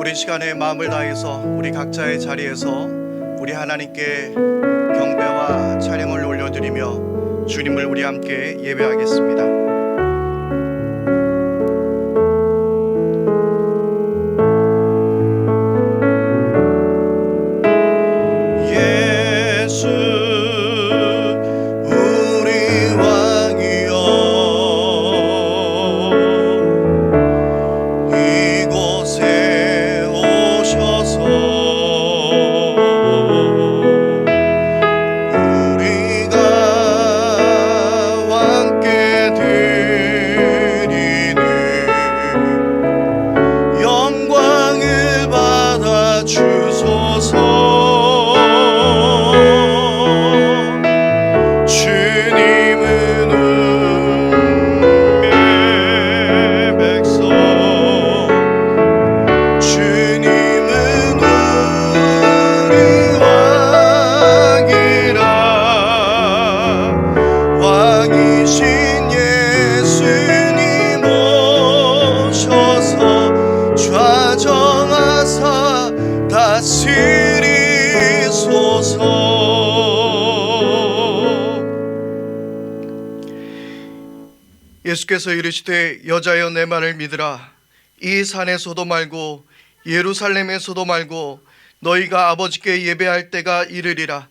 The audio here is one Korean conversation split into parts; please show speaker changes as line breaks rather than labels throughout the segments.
우리 시간에 마음을 다해서 우리 각자의 자리에서 우리 하나님께 경배와 찬양을 올려드리며 주님을 우리 함께 예배하겠습니다. 예수께서 이르시되 여자여 내 말을 믿으라. 이 산에서도 말고 예루살렘에서도 말고 너희가 아버지께 예배할 때가 이르리라.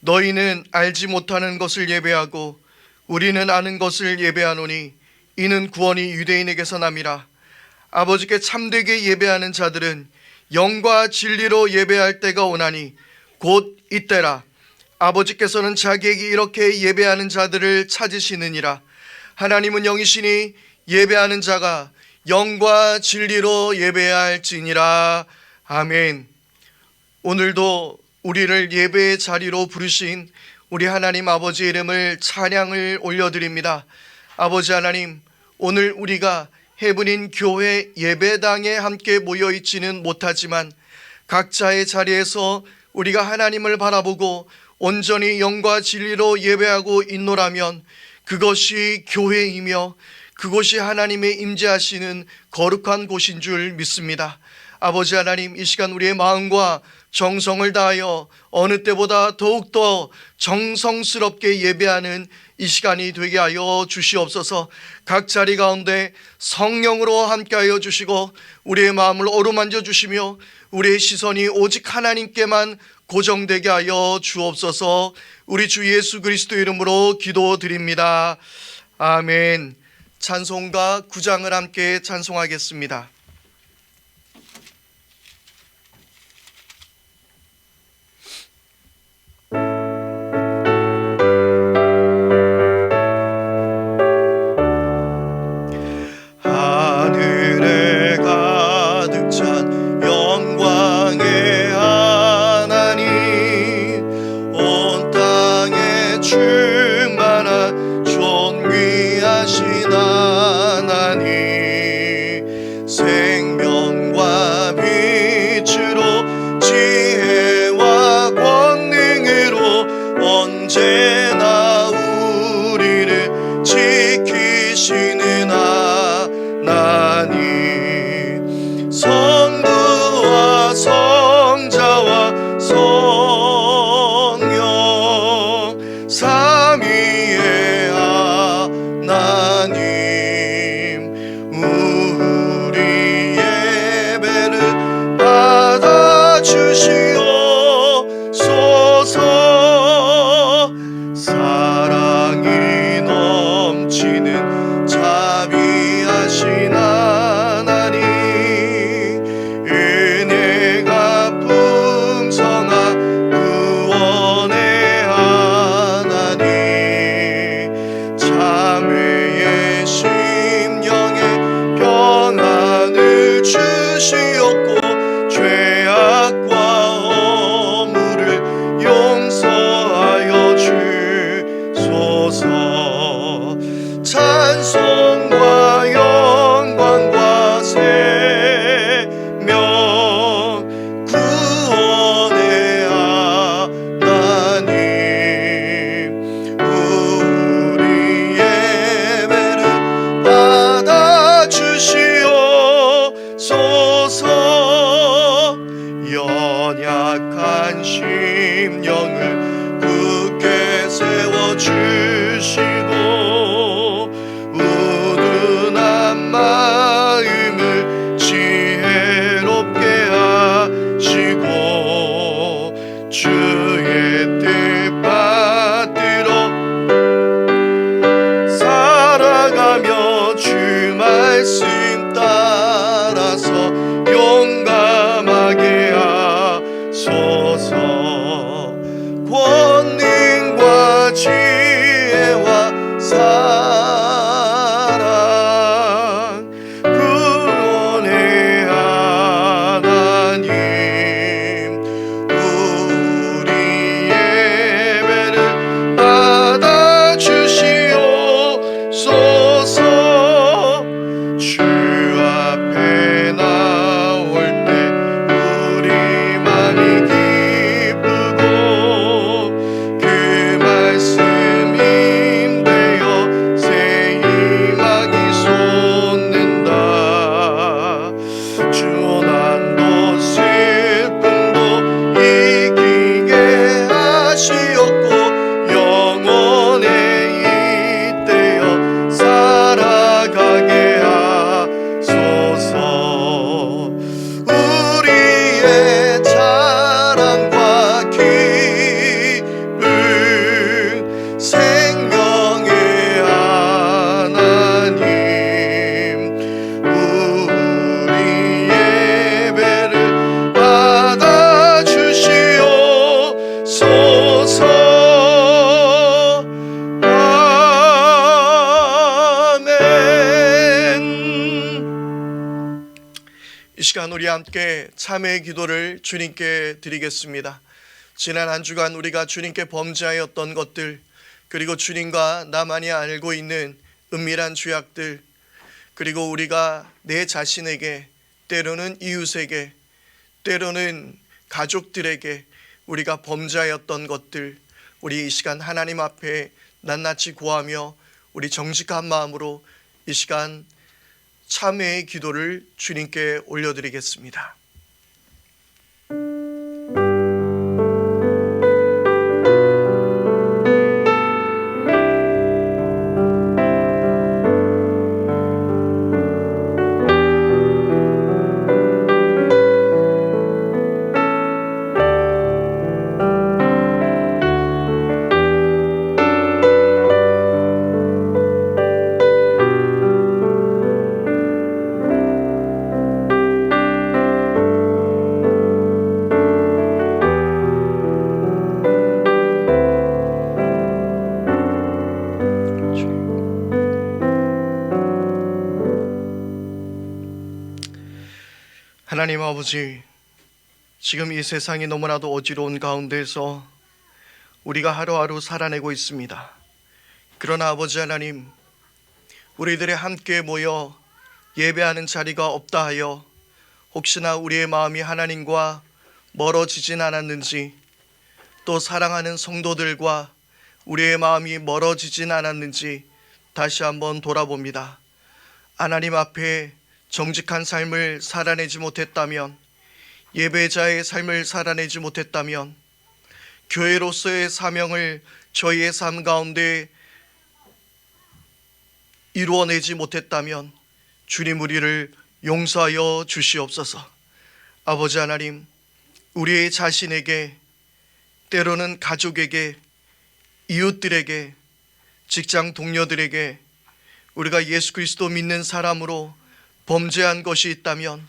너희는 알지 못하는 것을 예배하고 우리는 아는 것을 예배하노니 이는 구원이 유대인에게서 남이라. 아버지께 참되게 예배하는 자들은 영과 진리로 예배할 때가 오나니 곧 이때라. 아버지께서는 자기에게 이렇게 예배하는 자들을 찾으시느니라. 하나님은 영이시니 예배하는 자가 영과 진리로 예배해야 할지니라. 아멘. 오늘도 우리를 예배의 자리로 부르신 우리 하나님 아버지의 이름을 찬양을 올려드립니다. 아버지 하나님, 오늘 우리가 해븐인 교회 예배당에 함께 모여있지는 못하지만 각자의 자리에서 우리가 하나님을 바라보고 온전히 영과 진리로 예배하고 있노라면 그것이 교회이며 그곳이 하나님의 임재하시는 거룩한 곳인 줄 믿습니다. 아버지 하나님, 이 시간 우리의 마음과 정성을 다하여 어느 때보다 더욱더 정성스럽게 예배하는 이 시간이 되게 하여 주시옵소서. 각 자리 가운데 성령으로 함께하여 주시고 우리의 마음을 어루만져 주시며 우리의 시선이 오직 하나님께만 고정되게 하여 주옵소서. 우리 주 예수 그리스도 이름으로 기도드립니다. 아멘. 찬송가 9장을 함께 찬송하겠습니다. 하늘에 가득 찬 영광의 하나님, 온 땅에 충만한 존귀하신 하나님, 생명과 빛으로 지혜와 권능으로 언제나 우리를 지키시는 하나님, 성부와 성자와 성령 삼위의 하나님, 우리 예배를 받아주시옵소서. 사랑이 넘치는 자비하신 하나님, 은혜가 풍성한 구원의 하나님, 참회의 심령에 평안을 주시옵고 죄악과 허물을 용서하여 주소서. 찬송과 영광과 생명 구원의 하나님, 우리 예배를 받아주시옵소서. 마음을 지혜롭게 하시고 주의 뜻 받들어 살아가며 주 말씀 따라서 용감하게 하소서. 권능과 지혜와 사랑 구원의 하나님, 우리 예배를 받아주시옵소서. 주 앞에 나올 때 우리 마음이 기쁘고 그 말씀 임되어 새 희망이 솟는다. 주난도 슬픔도 이기게 하시었고 영원에 잇대어 살아가게 하소서. 우리의 자랑과 기쁨 생명의 하나님, 우리 예배를 받아주시옵소서. 아멘. 이 시간 우리 함께 참회의 기도를 주님께 드리겠습니다. 지난 한 주간 우리가 주님께 범죄하였던 것들, 그리고 주님과 나만이 알고 있는 은밀한 죄악들, 그리고 우리가 내 자신에게, 때로는 이웃에게, 때로는 가족들에게 우리가 범죄하였던 것들, 우리 이 시간 하나님 앞에 낱낱이 고하며 우리 정직한 마음으로 이 시간 참회의 기도를 주님께 올려드리겠습니다. 하나님 아버지, 지금 이 세상이 너무나도 어지러운 가운데서 우리가 하루하루 살아내고 있습니다. 그러나 아버지 하나님, 우리들이 함께 모여 예배하는 자리가 없다 하여 혹시나 우리의 마음이 하나님과 멀어지진 않았는지, 또 사랑하는 성도들과 우리의 마음이 멀어지진 않았는지 다시 한번 돌아봅니다. 하나님 앞에 정직한 삶을 살아내지 못했다면, 예배자의 삶을 살아내지 못했다면, 교회로서의 사명을 저희의 삶 가운데 이루어내지 못했다면 주님 우리를 용서하여 주시옵소서. 아버지 하나님, 우리의 자신에게, 때로는 가족에게, 이웃들에게, 직장 동료들에게 우리가 예수 그리스도 믿는 사람으로 범죄한 것이 있다면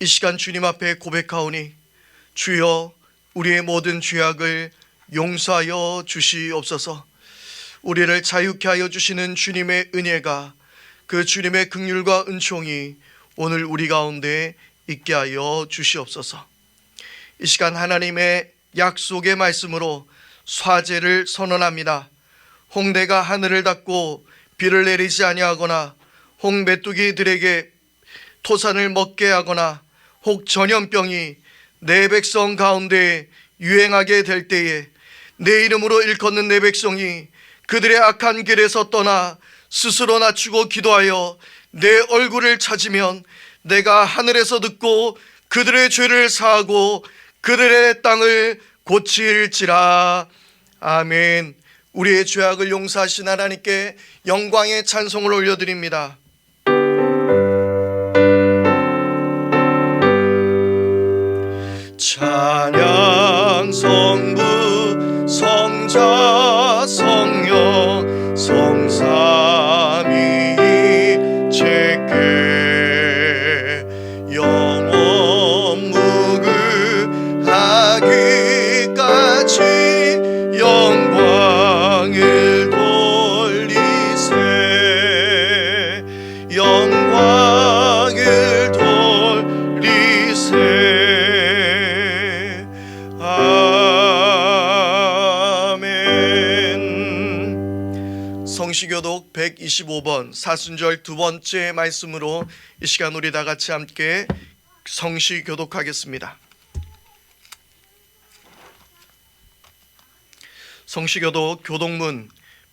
이 시간 주님 앞에 고백하오니 주여 우리의 모든 죄악을 용서하여 주시옵소서. 우리를 자유케 하여 주시는 주님의 은혜가, 그 주님의 긍휼과 은총이 오늘 우리 가운데 있게 하여 주시옵소서. 이 시간 하나님의 약속의 말씀으로 화제를 선언합니다. 홍대가 하늘을 닫고 비를 내리지 아니하거나 홍 메뚜기들에게 토산을 먹게 하거나 혹 전염병이 내 백성 가운데 유행하게 될 때에 내 이름으로 일컫는 내 백성이 그들의 악한 길에서 떠나 스스로 낮추고 기도하여 내 얼굴을 찾으면 내가 하늘에서 듣고 그들의 죄를 사하고 그들의 땅을 고칠지라. 아멘. 우리의 죄악을 용서하신 하나님께 영광의 찬송을 올려드립니다. 찬양 성부 성자 성령 성삼위 제께 영원 무궁하기까지 영광을 돌리세 영광을 돌리세. 성시교독 125번 사순절 두 번째 말씀으로 이 시간 우리 다 같이 함께 성시교독하겠습니다. 성시교독 교독문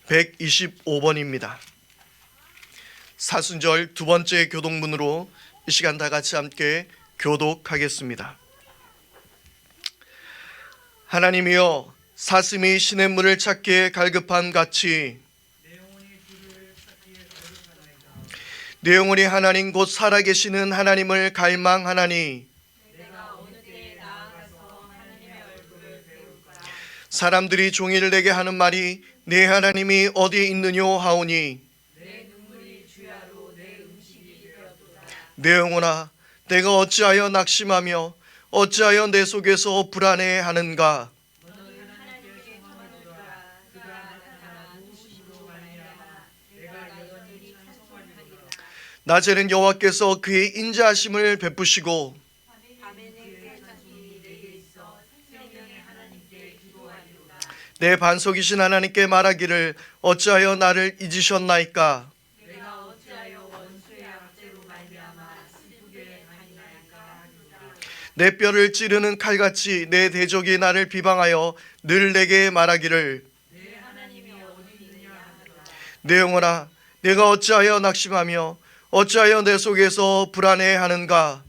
125번입니다. 사순절 두 번째 교독문으로 이 시간 다 같이 함께 교독하겠습니다. 하나님이여 사슴이 시냇물을 찾기에 갈급한 같이 내 영혼이 하나님 곧 살아계시는 하나님을 갈망하나니 사람들이 종일 내게 하는 말이 내 하나님이 어디에 있느뇨 하오니 내 영혼아 내가 어찌하여 낙심하며 어찌하여 내 속에서 불안해하는가. 낮에는 여호와께서 그의 인자하심을 베푸시고 내 반석이신 하나님께 말하기를 어찌하여 나를 잊으셨나이까. 내 뼈를 찌르는 칼같이 내 대적이 나를 비방하여 늘 내게 말하기를 내 영혼아 내가 어찌하여 낙심하며 어찌하여 내 속에서 불안해하는가.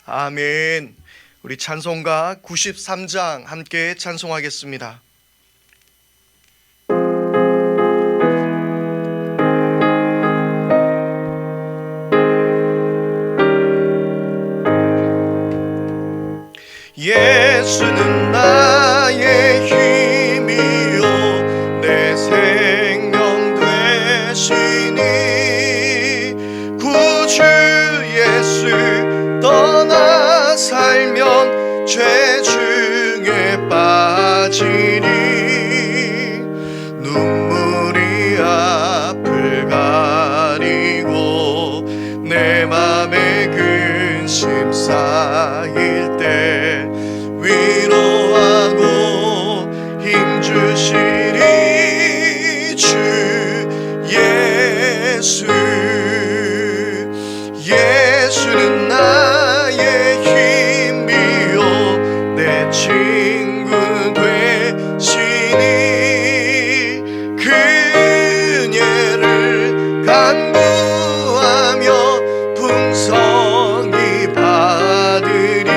아멘. 우리 찬송가 93장 함께 찬송하겠습니다. 예수는 나의 힘이요 내 생명 되시니 구주 예수 떠나 살면 죄 중에 빠지니 눈물이 앞을 가리고 내 맘에 근심 쌓일 때 위로하고 힘주시리 주 예수. 예수는 나의 힘이요 내 친구 되시니 그녀를 간구하며 풍성히 받으리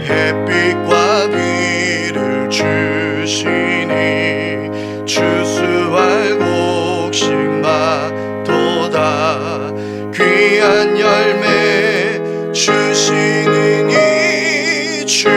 햇빛과 비를 주시니 추수할 곡식마도다 귀한 열매 주시는 이 주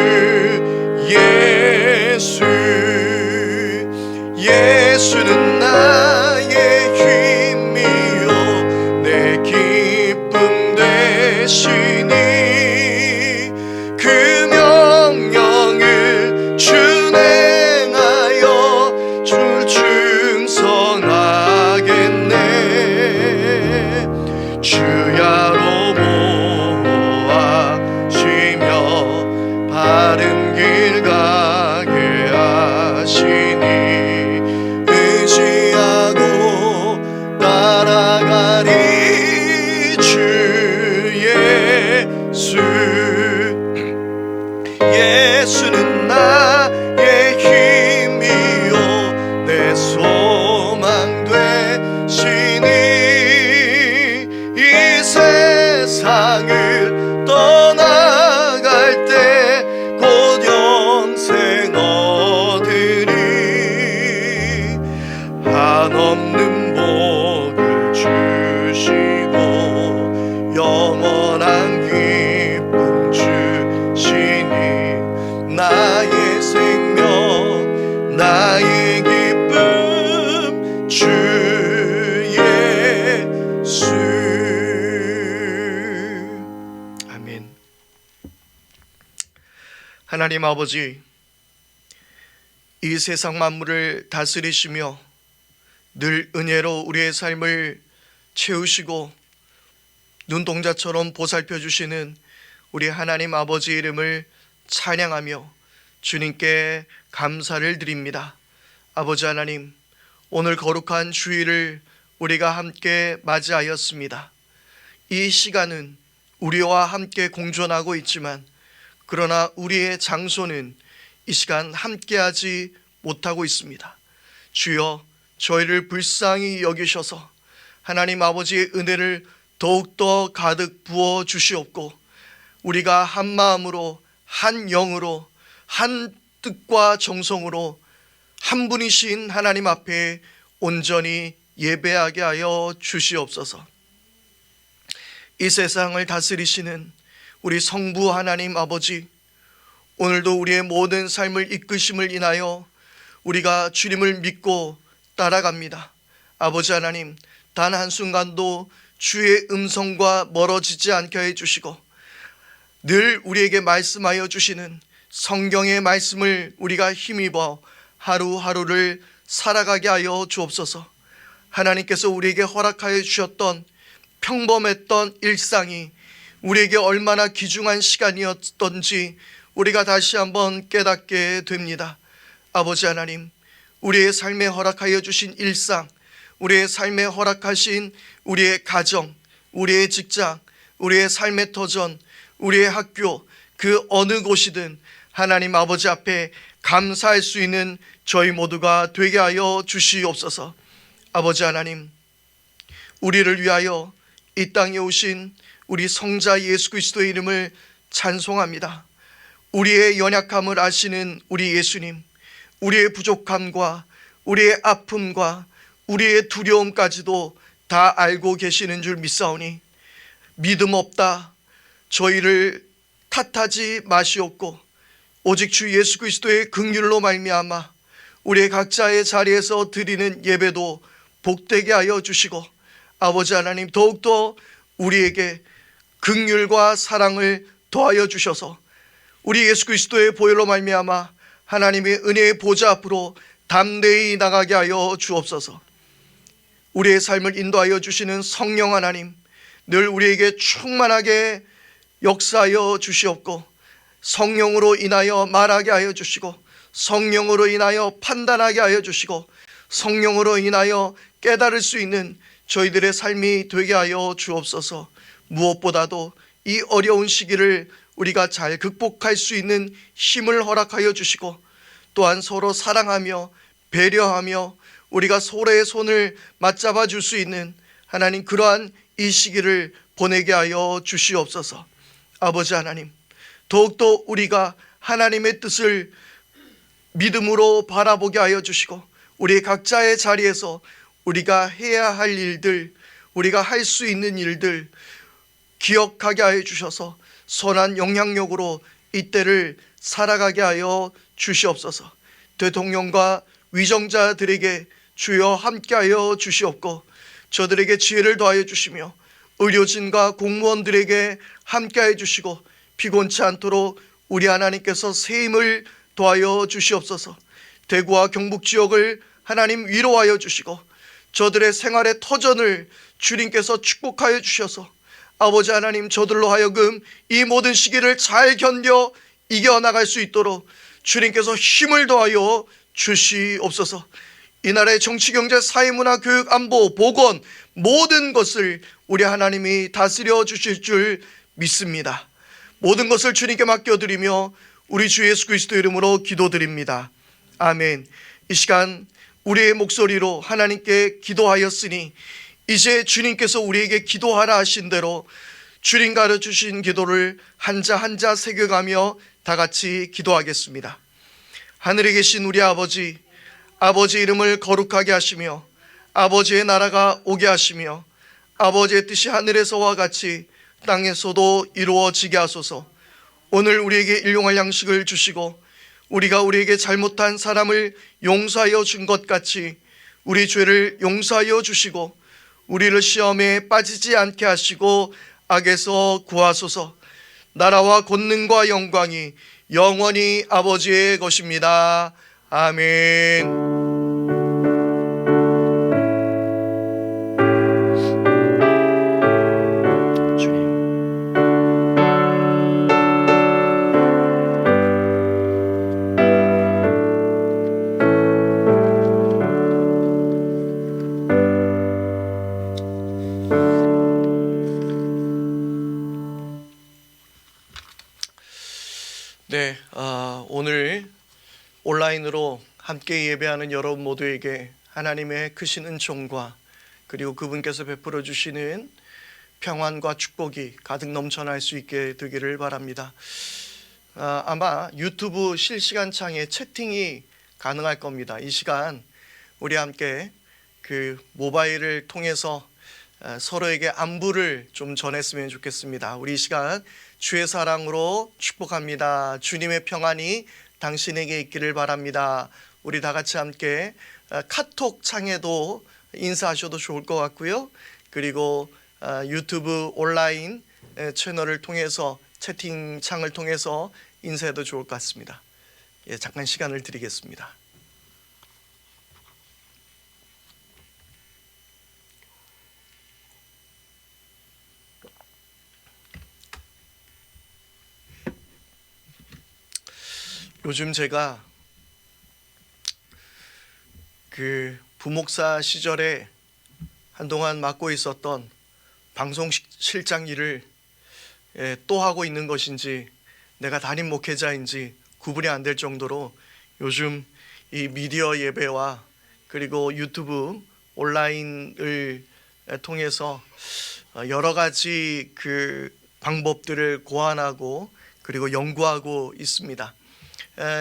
하나님 아버지, 이 세상 만물을 다스리시며 늘 은혜로 우리의 삶을 채우시고 눈동자처럼 보살펴 주시는 우리 하나님 아버지 이름을 찬양하며 주님께 감사를 드립니다. 아버지 하나님, 오늘 거룩한 주일을 우리가 함께 맞이하였습니다. 이 시간은 우리와 함께 공존하고 있지만 그러나 우리의 장소는 이 시간 함께하지 못하고 있습니다. 주여, 저희를 불쌍히 여기셔서 하나님 아버지의 은혜를 더욱더 가득 부어 주시옵고 우리가 한 마음으로 한 영으로 한 뜻과 정성으로 한 분이신 하나님 앞에 온전히 예배하게 하여 주시옵소서. 이 세상을 다스리시는 우리 성부 하나님 아버지, 오늘도 우리의 모든 삶을 이끄심을 인하여 우리가 주님을 믿고 따라갑니다. 아버지 하나님, 단 한순간도 주의 음성과 멀어지지 않게 해주시고 늘 우리에게 말씀하여 주시는 성경의 말씀을 우리가 힘입어 하루하루를 살아가게 하여 주옵소서. 하나님께서 우리에게 허락하여 주셨던 평범했던 일상이 우리에게 얼마나 귀중한 시간이었던지 우리가 다시 한번 깨닫게 됩니다. 아버지 하나님, 우리의 삶에 허락하여 주신 일상, 우리의 삶에 허락하신 우리의 가정, 우리의 직장, 우리의 삶의 터전, 우리의 학교, 그 어느 곳이든 하나님 아버지 앞에 감사할 수 있는 저희 모두가 되게 하여 주시옵소서. 아버지 하나님, 우리를 위하여 이 땅에 오신 우리 성자 예수 그리스도의 이름을 찬송합니다. 우리의 연약함을 아시는 우리 예수님, 우리의 부족함과 우리의 아픔과 우리의 두려움까지도 다 알고 계시는 줄 믿사오니 믿음 없다 저희를 탓하지 마시옵고 오직 주 예수 그리스도의 긍휼로 말미암아 우리의 각자의 자리에서 드리는 예배도 복되게 하여 주시고 아버지 하나님, 더욱더 우리에게 긍휼과 사랑을 더하여 주셔서 우리 예수 그리스도의 보혈로 말미암아 하나님의 은혜의 보좌 앞으로 담대히 나가게 하여 주옵소서. 우리의 삶을 인도하여 주시는 성령 하나님, 늘 우리에게 충만하게 역사하여 주시옵고 성령으로 인하여 말하게 하여 주시고 성령으로 인하여 판단하게 하여 주시고 성령으로 인하여 깨달을 수 있는 저희들의 삶이 되게 하여 주옵소서. 무엇보다도 이 어려운 시기를 우리가 잘 극복할 수 있는 힘을 허락하여 주시고 또한 서로 사랑하며 배려하며 우리가 서로의 손을 맞잡아 줄 수 있는 하나님, 그러한 이 시기를 보내게 하여 주시옵소서. 아버지 하나님, 더욱더 우리가 하나님의 뜻을 믿음으로 바라보게 하여 주시고 우리 각자의 자리에서 우리가 해야 할 일들, 우리가 할 수 있는 일들 기억하게 하여 주셔서 선한 영향력으로 이때를 살아가게 하여 주시옵소서. 대통령과 위정자들에게 주여 함께하여 주시옵고 저들에게 지혜를 더하여 주시며 의료진과 공무원들에게 함께하여 주시고 피곤치 않도록 우리 하나님께서 새 힘을 더하여 주시옵소서. 대구와 경북 지역을 하나님 위로하여 주시고 저들의 생활의 터전을 주님께서 축복하여 주셔서 아버지 하나님, 저들로 하여금 이 모든 시기를 잘 견뎌 이겨나갈 수 있도록 주님께서 힘을 더하여 주시옵소서. 이 나라의 정치, 경제, 사회, 문화, 교육, 안보, 보건 모든 것을 우리 하나님이 다스려 주실 줄 믿습니다. 모든 것을 주님께 맡겨드리며 우리 주 예수 그리스도 이름으로 기도드립니다. 아멘. 이 시간 우리의 목소리로 하나님께 기도하였으니 이제 주님께서 우리에게 기도하라 하신 대로 주님 가르쳐주신 기도를 한자 한자 새겨가며 다 같이 기도하겠습니다. 하늘에 계신 우리 아버지, 아버지 이름을 거룩하게 하시며 아버지의 나라가 오게 하시며 아버지의 뜻이 하늘에서와 같이 땅에서도 이루어지게 하소서. 오늘 우리에게 일용할 양식을 주시고 우리가 우리에게 잘못한 사람을 용서하여 준 것 같이 우리 죄를 용서하여 주시고 우리를 시험에 빠지지 않게 하시고 악에서 구하소서. 나라와 권능과 영광이 영원히 아버지의 것입니다. 아멘. 네, 오늘 온라인으로 함께 예배하는 여러분 모두에게 하나님의 크신 은총과 그리고 그분께서 베풀어 주시는 평안과 축복이 가득 넘쳐날 수 있게 되기를 바랍니다. 아마 유튜브 실시간 창에 채팅이 가능할 겁니다. 이 시간 우리 함께 그 모바일을 통해서 서로에게 안부를 좀 전했으면 좋겠습니다. 우리 이 시간 주의 사랑으로 축복합니다. 주님의 평안이 당신에게 있기를 바랍니다. 우리 다 같이 함께 카톡 창에도 인사하셔도 좋을 것 같고요. 그리고 유튜브 온라인 채널을 통해서 채팅창을 통해서 인사해도 좋을 것 같습니다. 잠깐 시간을 드리겠습니다. 요즘 제가 그 부목사 시절에 한동안 맡고 있었던 방송실장 일을 또 하고 있는 것인지 내가 담임 목회자인지 구분이 안 될 정도로 요즘 이 미디어 예배와 그리고 유튜브 온라인을 통해서 여러 가지 그 방법들을 고안하고 그리고 연구하고 있습니다.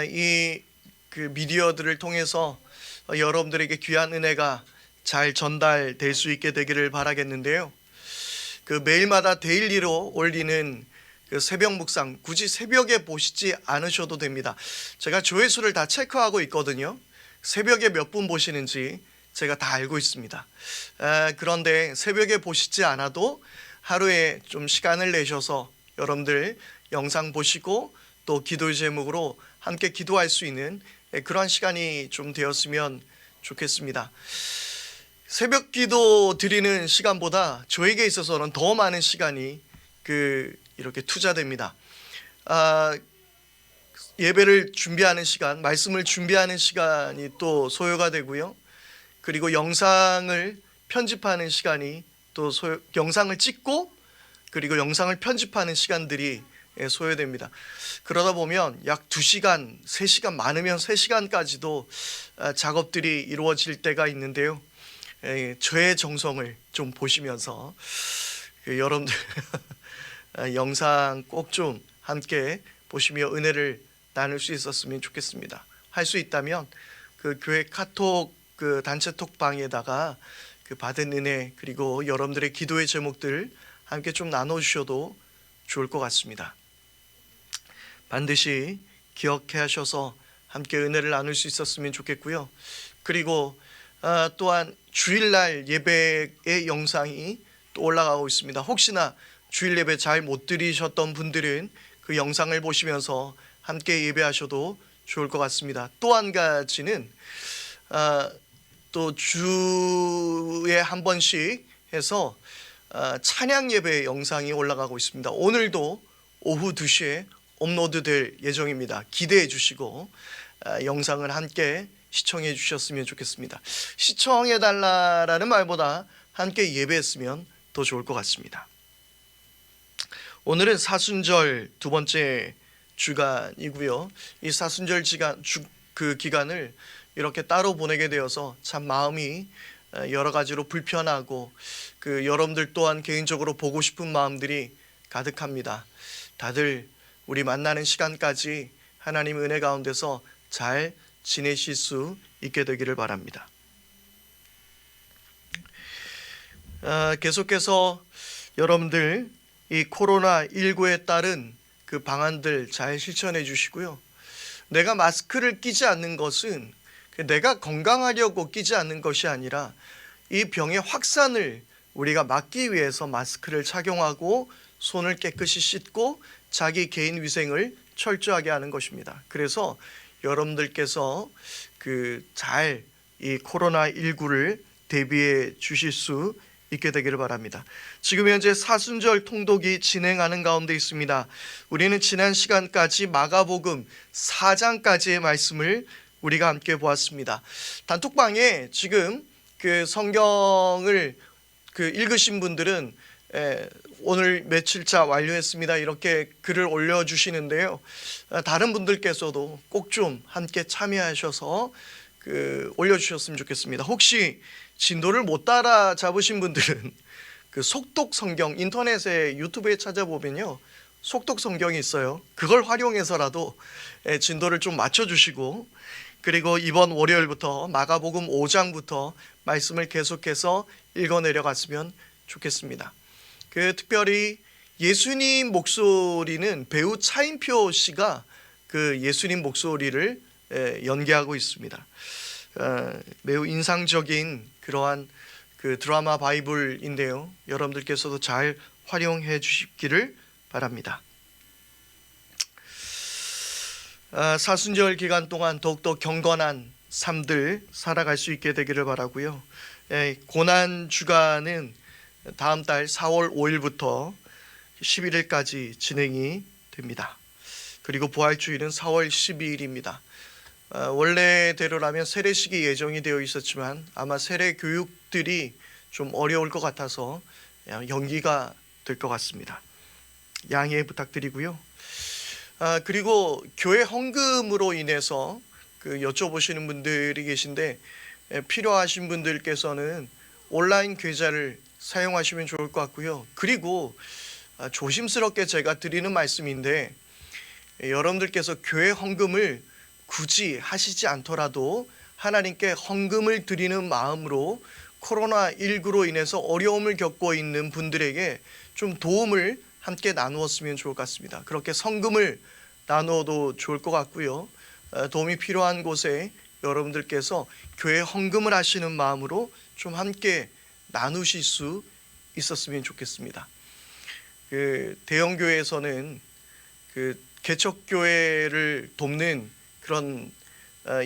이 그 미디어들을 통해서 여러분들에게 귀한 은혜가 잘 전달될 수 있게 되기를 바라겠는데요. 그 매일마다 데일리로 올리는 그 새벽 묵상, 굳이 새벽에 보시지 않으셔도 됩니다. 제가 조회수를 다 체크하고 있거든요. 새벽에 몇 분 보시는지 제가 다 알고 있습니다. 그런데 새벽에 보시지 않아도 하루에 좀 시간을 내셔서 여러분들 영상 보시고 또 기도의 제목으로 함께 기도할 수 있는 그러한 시간이 좀 되었으면 좋겠습니다. 새벽 기도 드리는 시간보다 저에게 있어서는 더 많은 시간이 이렇게 투자됩니다. 예배를 준비하는 시간, 말씀을 준비하는 시간이 또 소요가 되고요. 그리고 영상을 편집하는 시간이 또 영상을 찍고 그리고 영상을 편집하는 시간들이 소요됩니다. 그러다 보면 약 2시간, 3시간, 많으면 3시간까지도 작업들이 이루어질 때가 있는데요. 저의 정성을 좀 보시면서 여러분들 영상 꼭 좀 함께 보시며 은혜를 나눌 수 있었으면 좋겠습니다. 할 수 있다면 그 교회 카톡 그 단체 톡방에다가 그 받은 은혜 그리고 여러분들의 기도의 제목들 함께 좀 나눠주셔도 좋을 것 같습니다. 반드시 기억해 하셔서 함께 은혜를 나눌 수 있었으면 좋겠고요. 그리고 또한 주일날 예배의 영상이 또 올라가고 있습니다. 혹시나 주일 예배 잘 못 드리셨던 분들은 그 영상을 보시면서 함께 예배하셔도 좋을 것 같습니다. 또 한 가지는 또 주에 한 번씩 해서 찬양 예배 영상이 올라가고 있습니다. 오늘도 오후 2시에 업로드될 예정입니다. 기대해 주시고 영상을 함께 시청해 주셨으면 좋겠습니다. 시청해 달라라는 말보다 함께 예배했으면 더 좋을 것 같습니다. 오늘은 사순절 두 번째 주간이고요. 이 사순절 기간을 이렇게 따로 보내게 되어서 참 마음이 여러 가지로 불편하고 여러분들 또한 개인적으로 보고 싶은 마음들이 가득합니다. 다들 우리 만나는 시간까지 하나님 은혜 가운데서 잘 지내실 수 있게 되기를 바랍니다. 계속해서 여러분들 이 코로나19에 따른 그 방안들 잘 실천해 주시고요. 내가 마스크를 끼지 않는 것은 내가 건강하려고 끼지 않는 것이 아니라 이 병의 확산을 우리가 막기 위해서 마스크를 착용하고 손을 깨끗이 씻고 자기 개인 위생을 철저하게 하는 것입니다. 그래서 여러분들께서 잘 이 코로나19를 대비해 주실 수 있게 되기를 바랍니다. 지금 현재 사순절 통독이 진행하는 가운데 있습니다. 우리는 지난 시간까지 마가복음 4장까지의 말씀을 우리가 함께 보았습니다. 단톡방에 지금 성경을 읽으신 분들은 오늘 며칠차 완료했습니다 이렇게 글을 올려주시는데요. 다른 분들께서도 꼭 좀 함께 참여하셔서 올려주셨으면 좋겠습니다. 혹시 진도를 못 따라잡으신 분들은 속독 성경, 인터넷에 유튜브에 찾아보면요 속독 성경이 있어요. 그걸 활용해서라도 진도를 좀 맞춰주시고, 그리고 이번 월요일부터 마가복음 5장부터 말씀을 계속해서 읽어내려갔으면 좋겠습니다. 특별히 예수님 목소리는 배우 차인표 씨가 예수님 목소리를 연기하고 있습니다. 매우 인상적인 그러한 드라마 바이블인데요. 여러분들께서도 잘 활용해 주시기를 바랍니다. 사순절 기간 동안 더욱더 경건한 삶들 살아갈 수 있게 되기를 바라고요. 고난 주간은 다음 달 4월 5일부터 11일까지 진행이 됩니다. 그리고 부활주일은 4월 12일입니다. 원래대로라면 세례식이 예정이 되어 있었지만 아마 세례 교육들이 좀 어려울 것 같아서 연기가 될 것 같습니다. 양해 부탁드리고요. 그리고 교회 헌금으로 인해서 여쭤보시는 분들이 계신데, 필요하신 분들께서는 온라인 계좌를 사용하시면 좋을 것 같고요. 그리고 조심스럽게 제가 드리는 말씀인데, 여러분들께서 교회 헌금을 굳이 하시지 않더라도 하나님께 헌금을 드리는 마음으로 코로나19로 인해서 어려움을 겪고 있는 분들에게 좀 도움을 함께 나누었으면 좋을 것 같습니다. 그렇게 성금을 나누어도 좋을 것 같고요. 도움이 필요한 곳에 여러분들께서 교회 헌금을 하시는 마음으로 좀 함께 나누실 수 있었으면 좋겠습니다. 대형 교회에서는 개척교회를 돕는 그런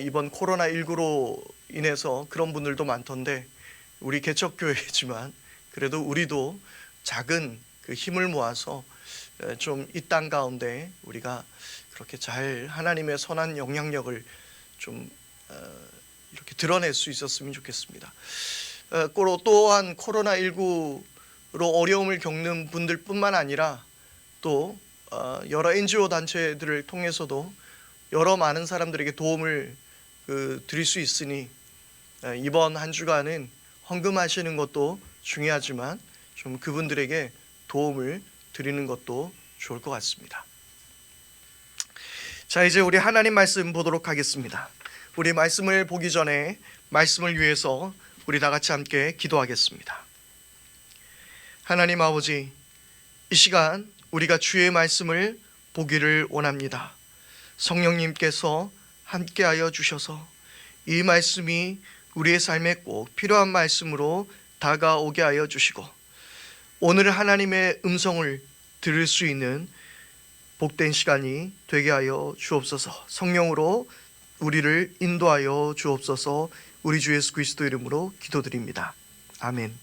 이번 코로나19로 인해서 그런 분들도 많던데, 우리 개척교회지만 그래도 우리도 작은 힘을 모아서 좀 이 땅 가운데 우리가 그렇게 잘 하나님의 선한 영향력을 좀 이렇게 드러낼 수 있었으면 좋겠습니다. 또한 코로나19로 어려움을 겪는 분들뿐만 아니라 또 여러 NGO 단체들을 통해서도 여러 많은 사람들에게 도움을 드릴 수 있으니, 이번 한 주간은 헌금하시는 것도 중요하지만 좀 그분들에게 도움을 드리는 것도 좋을 것 같습니다. 자, 이제 우리 하나님 말씀 보도록 하겠습니다. 우리 말씀을 보기 전에 말씀을 위해서 우리 다 같이 함께 기도하겠습니다. 하나님 아버지, 이 시간 우리가 주의 말씀을 보기를 원합니다. 성령님께서 함께하여 주셔서 이 말씀이 우리의 삶에 꼭 필요한 말씀으로 다가오게 하여 주시고, 오늘 하나님의 음성을 들을 수 있는 복된 시간이 되게 하여 주옵소서. 성령으로 우리를 인도하여 주옵소서. 우리 주 예수 그리스도 이름으로 기도드립니다. 아멘.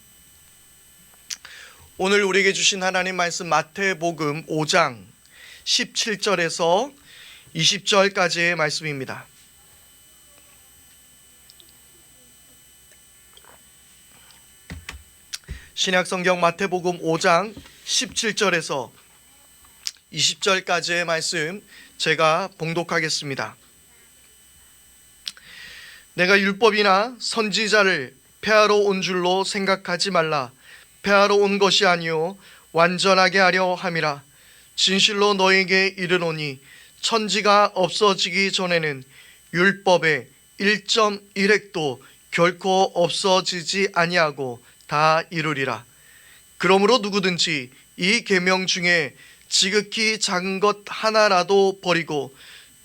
오늘 우리에게 주신 하나님 말씀 마태복음 5장 17절에서 20절까지의 말씀입니다. 신약성경 마태복음 5장 17절에서 20절까지의 말씀 제가 봉독하겠습니다. 내가 율법이나 선지자를 폐하러 온 줄로 생각하지 말라. 폐하러 온 것이 아니요 완전하게 하려 함이라. 진실로 너에게 이르노니 천지가 없어지기 전에는 율법의 1.1획도 결코 없어지지 아니하고 다 이루리라. 그러므로 누구든지 이 계명 중에 지극히 작은 것 하나라도 버리고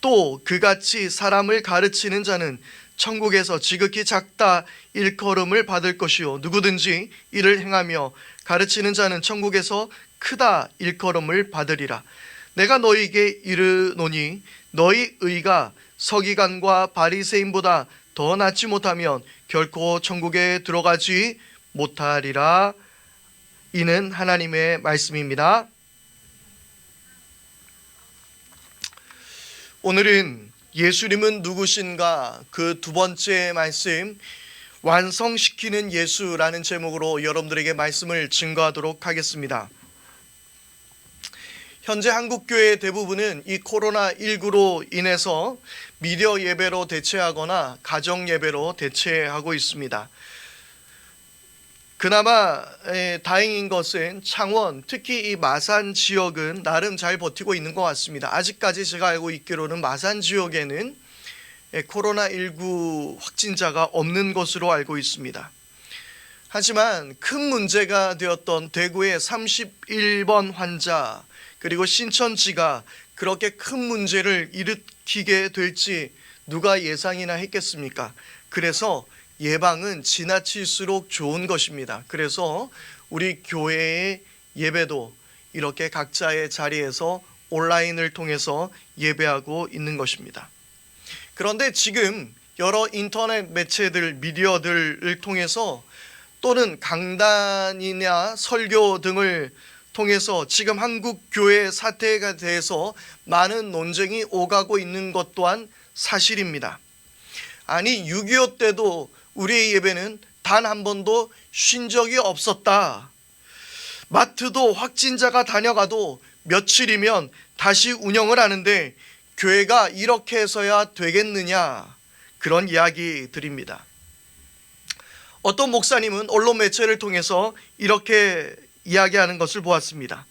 또 그같이 사람을 가르치는 자는 천국에서 지극히 작다 일컬음을 받을 것이요 누구든지 이를 행하며 가르치는 자는 천국에서 크다 일컬음을 받으리라. 내가 너희에게 이르노니 너희 의가 서기관과 바리새인보다 더 낫지 못하면 결코 천국에 들어가지 못하리라. 이는 하나님의 말씀입니다. 오늘은 예수님은 누구신가 그 두 번째 말씀, 완성시키는 예수라는 제목으로 여러분들에게 말씀을 증거하도록 하겠습니다. 현재 한국교회 대부분은 이 코로나19로 인해서 미디어 예배로 대체하거나 가정 예배로 대체하고 있습니다. 그나마 다행인 것은 창원, 특히 이 마산 지역은 나름 잘 버티고 있는 것 같습니다. 아직까지 제가 알고 있기로는 마산 지역에는 코로나19 확진자가 없는 것으로 알고 있습니다. 하지만 큰 문제가 되었던 대구의 31번 환자, 그리고 신천지가 그렇게 큰 문제를 일으키게 될지 누가 예상이나 했겠습니까? 그래서 예방은 지나칠수록 좋은 것입니다. 그래서 우리 교회의 예배도 이렇게 각자의 자리에서 온라인을 통해서 예배하고 있는 것입니다. 그런데 지금 여러 인터넷 매체들, 미디어들을 통해서 또는 강단이나 설교 등을 통해서 지금 한국 교회 사태에 대해서 많은 논쟁이 오가고 있는 것 또한 사실입니다. 아니 6.25 때도 우리의 예배는 단 한 번도 쉰 적이 없었다. 마트도 확진자가 다녀가도 며칠이면 다시 운영을 하는데 교회가 이렇게 해서야 되겠느냐, 그런 이야기들입니다. 어떤 목사님은 언론 매체를 통해서 이렇게 이야기하는 것을 보았습니다.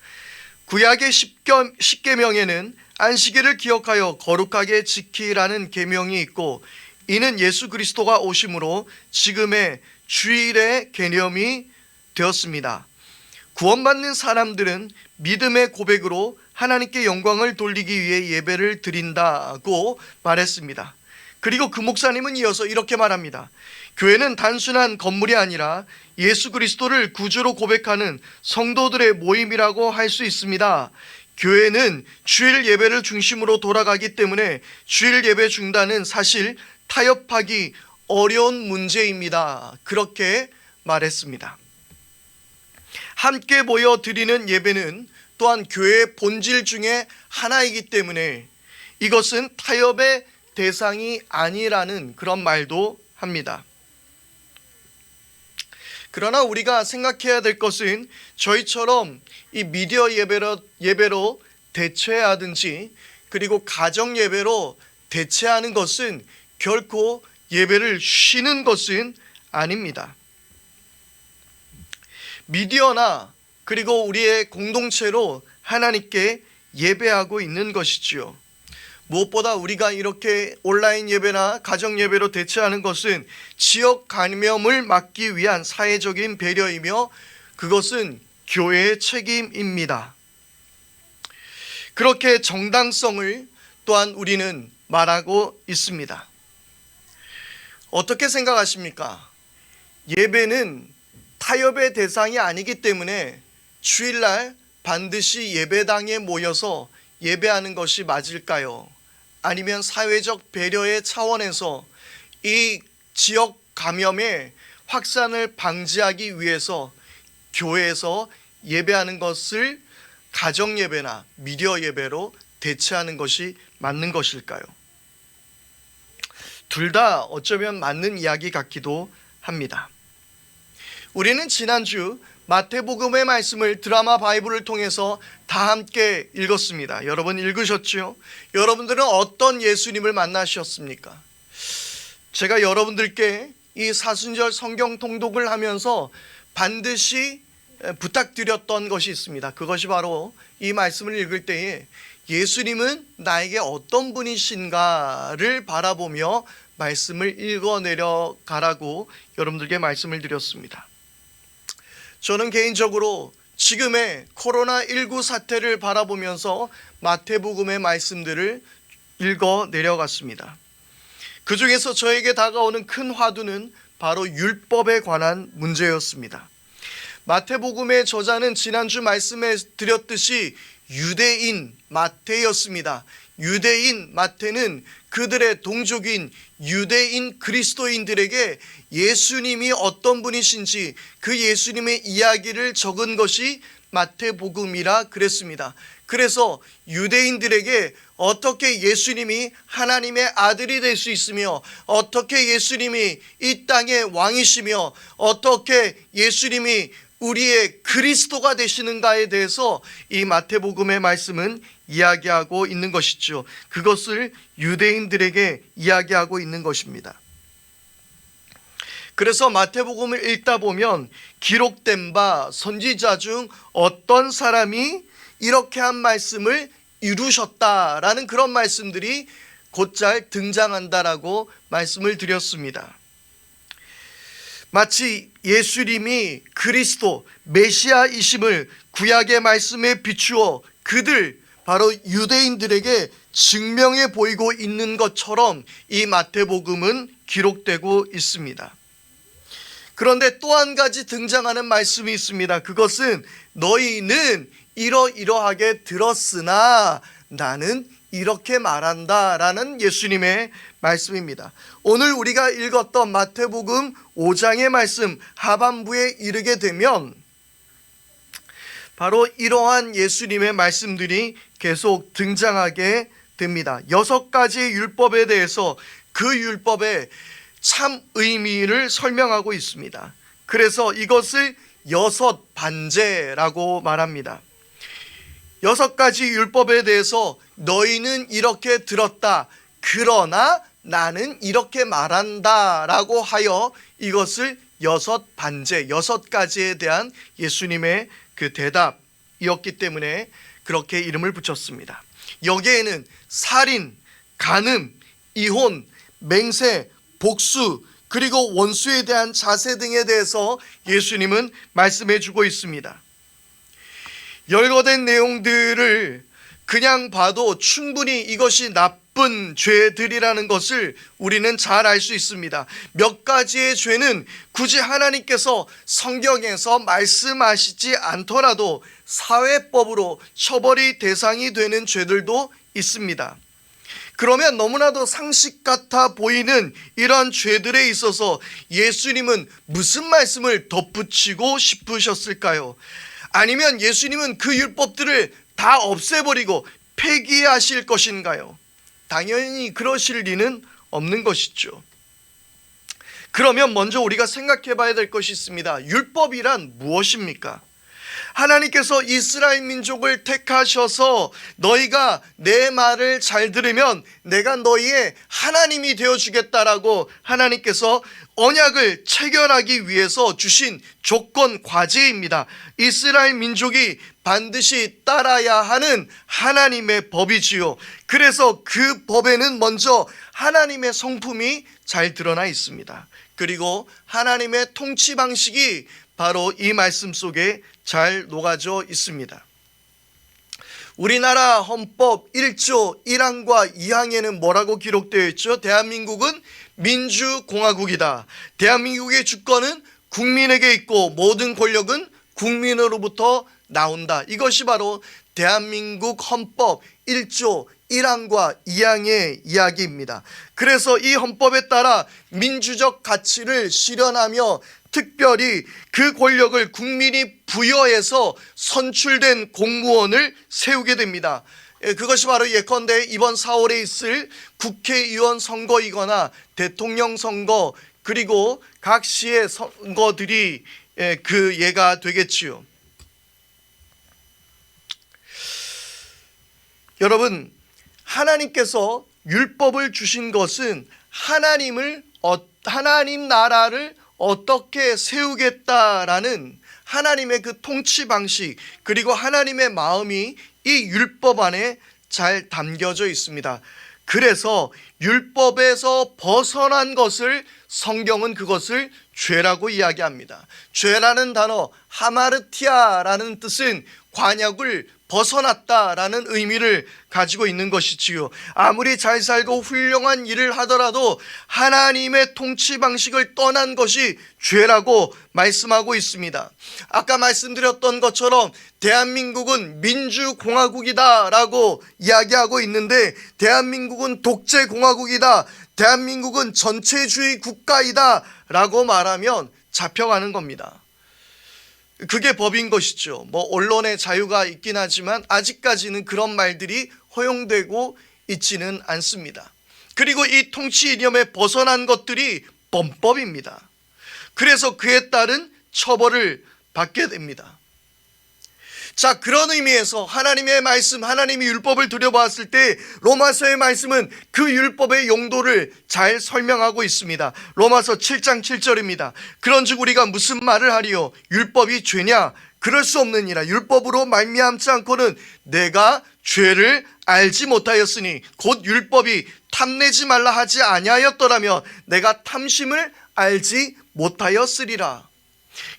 구약의 10계명에는 안식일을 기억하여 거룩하게 지키라는 계명이 있고, 이는 예수 그리스도가 오심으로 지금의 주일의 개념이 되었습니다. 구원받는 사람들은 믿음의 고백으로 하나님께 영광을 돌리기 위해 예배를 드린다고 말했습니다. 그리고 그 목사님은 이어서 이렇게 말합니다. 교회는 단순한 건물이 아니라 예수 그리스도를 구주로 고백하는 성도들의 모임이라고 할 수 있습니다. 교회는 주일 예배를 중심으로 돌아가기 때문에 주일 예배 중단은 사실 타협하기 어려운 문제입니다. 그렇게 말했습니다. 함께 모여 드리는 예배는 또한 교회의 본질 중에 하나이기 때문에 이것은 타협의 대상이 아니라는 그런 말도 합니다. 그러나 우리가 생각해야 될 것은 저희처럼 이 미디어 예배로 대체하든지 그리고 가정 예배로 대체하는 것은 결코 예배를 쉬는 것은 아닙니다. 미디어나 그리고 우리의 공동체로 하나님께 예배하고 있는 것이지요. 무엇보다 우리가 이렇게 온라인 예배나 가정 예배로 대체하는 것은 지역 감염을 막기 위한 사회적인 배려이며 그것은 교회의 책임입니다. 그렇게 정당성을 또한 우리는 말하고 있습니다. 어떻게 생각하십니까? 예배는 타협의 대상이 아니기 때문에 주일날 반드시 예배당에 모여서 예배하는 것이 맞을까요? 아니면 사회적 배려의 차원에서 이 지역 감염의 확산을 방지하기 위해서 교회에서 예배하는 것을 가정 예배나 미디어 예배로 대체하는 것이 맞는 것일까요? 둘 다 어쩌면 맞는 이야기 같기도 합니다. 우리는 지난주 마태복음의 말씀을 드라마 바이블을 통해서 다 함께 읽었습니다. 여러분 읽으셨죠? 여러분들은 어떤 예수님을 만나셨습니까? 제가 여러분들께 이 사순절 성경 통독을 하면서 반드시 부탁드렸던 것이 있습니다. 그것이 바로 이 말씀을 읽을 때에 예수님은 나에게 어떤 분이신가를 바라보며 말씀을 읽어내려 가라고 여러분들께 말씀을 드렸습니다. 저는 개인적으로 지금의 코로나19 사태를 바라보면서 마태복음의 말씀들을 읽어 내려갔습니다. 그 중에서 저에게 다가오는 큰 화두는 바로 율법에 관한 문제였습니다. 마태복음의 저자는 지난주 말씀에 드렸듯이 유대인 마태였습니다. 유대인 마태는 그들의 동족인 유대인 그리스도인들에게 예수님이 어떤 분이신지 그 예수님의 이야기를 적은 것이 마태복음이라 그랬습니다. 그래서 유대인들에게 어떻게 예수님이 하나님의 아들이 될 수 있으며, 어떻게 예수님이 이 땅의 왕이시며, 어떻게 예수님이 우리의 그리스도가 되시는가에 대해서 이 마태복음의 말씀은 이야기하고 있는 것이죠. 그것을 유대인들에게 이야기하고 있는 것입니다. 그래서 마태복음을 읽다 보면 기록된 바 선지자 중 어떤 사람이 이렇게 한 말씀을 이루셨다라는 그런 말씀들이 곧잘 등장한다라고 말씀을 드렸습니다. 마치 예수님이 그리스도 메시아이심을 구약의 말씀에 비추어 그들 바로 유대인들에게 증명해 보이고 있는 것처럼 이 마태복음은 기록되고 있습니다. 그런데 또 한 가지 등장하는 말씀이 있습니다. 그것은 너희는 이러이러하게 들었으나 나는 이렇게 말한다 라는 예수님의 말씀입니다. 오늘 우리가 읽었던 마태복음 5장의 말씀 하반부에 이르게 되면 바로 이러한 예수님의 말씀들이 계속 등장하게 됩니다. 6가지의 율법에 대해서 그 율법의 참 의미를 설명하고 있습니다. 그래서 이것을 6반제라고 말합니다. 6가지 율법에 대해서 너희는 이렇게 들었다, 그러나 나는 이렇게 말한다 라고 하여 이것을 6반제, 6가지에 대한 예수님의 그 대답이었기 때문에 그렇게 이름을 붙였습니다. 여기에는 살인, 간음, 이혼, 맹세, 복수, 그리고 원수에 대한 자세 등에 대해서 예수님은 말씀해 주고 있습니다. 열거된 내용들을 그냥 봐도 충분히 이것이 나쁜 죄들이라는 것을 우리는 잘 알 수 있습니다. 몇 가지의 죄는 굳이 하나님께서 성경에서 말씀하시지 않더라도 사회법으로 처벌이 대상이 되는 죄들도 있습니다. 그러면 너무나도 상식 같아 보이는 이런 죄들에 있어서 예수님은 무슨 말씀을 덧붙이고 싶으셨을까요? 아니면 예수님은 그 율법들을 다 없애버리고 폐기하실 것인가요? 당연히 그러실 리는 없는 것이죠. 그러면 먼저 우리가 생각해 봐야 될 것이 있습니다. 율법이란 무엇입니까? 하나님께서 이스라엘 민족을 택하셔서 너희가 내 말을 잘 들으면 내가 너희의 하나님이 되어주겠다라고 하나님께서 언약을 체결하기 위해서 주신 조건 과제입니다. 이스라엘 민족이 반드시 따라야 하는 하나님의 법이지요. 그래서 그 법에는 먼저 하나님의 성품이 잘 드러나 있습니다. 그리고 하나님의 통치 방식이 바로 이 말씀 속에 잘 녹아져 있습니다. 우리나라 헌법 1조 1항과 2항에는 뭐라고 기록되어 있죠? 대한민국은 민주공화국이다. 대한민국의 주권은 국민에게 있고 모든 권력은 국민으로부터 나온다. 이것이 바로 대한민국 헌법 1조 1항과 2항의 이야기입니다. 그래서 이 헌법에 따라 민주적 가치를 실현하며 특별히 그 권력을 국민이 부여해서 선출된 공무원을 세우게 됩니다. 그것이 바로 예컨대 이번 4월에 있을 국회의원 선거이거나 대통령 선거, 그리고 각 시의 선거들이 그 예가 되겠지요. 여러분, 하나님께서 율법을 주신 것은 하나님 나라를 어떻게 세우겠다라는 하나님의 그 통치 방식, 그리고 하나님의 마음이 이 율법 안에 잘 담겨져 있습니다. 그래서 율법에서 벗어난 것을 성경은 그것을 죄라고 이야기합니다. 죄라는 단어 하마르티아라는 뜻은 관역을 벗어났다라는 의미를 가지고 있는 것이지요. 아무리 잘 살고 훌륭한 일을 하더라도 하나님의 통치 방식을 떠난 것이 죄라고 말씀하고 있습니다. 아까 말씀드렸던 것처럼 대한민국은 민주공화국이다라고 이야기하고 있는데 대한민국은 독재공화국이다, 대한민국은 전체주의 국가이다라고 말하면 잡혀가는 겁니다. 그게 법인 것이죠. 언론의 자유가 있긴 하지만 아직까지는 그런 말들이 허용되고 있지는 않습니다. 그리고 이 통치 이념에 벗어난 것들이 범법입니다. 그래서 그에 따른 처벌을 받게 됩니다. 자, 그런 의미에서 하나님의 말씀, 하나님의 율법을 들여보았을 때 로마서의 말씀은 그 율법의 용도를 잘 설명하고 있습니다. 로마서 7장 7절입니다. 그런즉 우리가 무슨 말을 하리요? 율법이 죄냐? 그럴 수 없느니라. 율법으로 말미암지 않고는 내가 죄를 알지 못하였으니 곧 율법이 탐내지 말라 하지 아니하였더라면 내가 탐심을 알지 못하였으리라.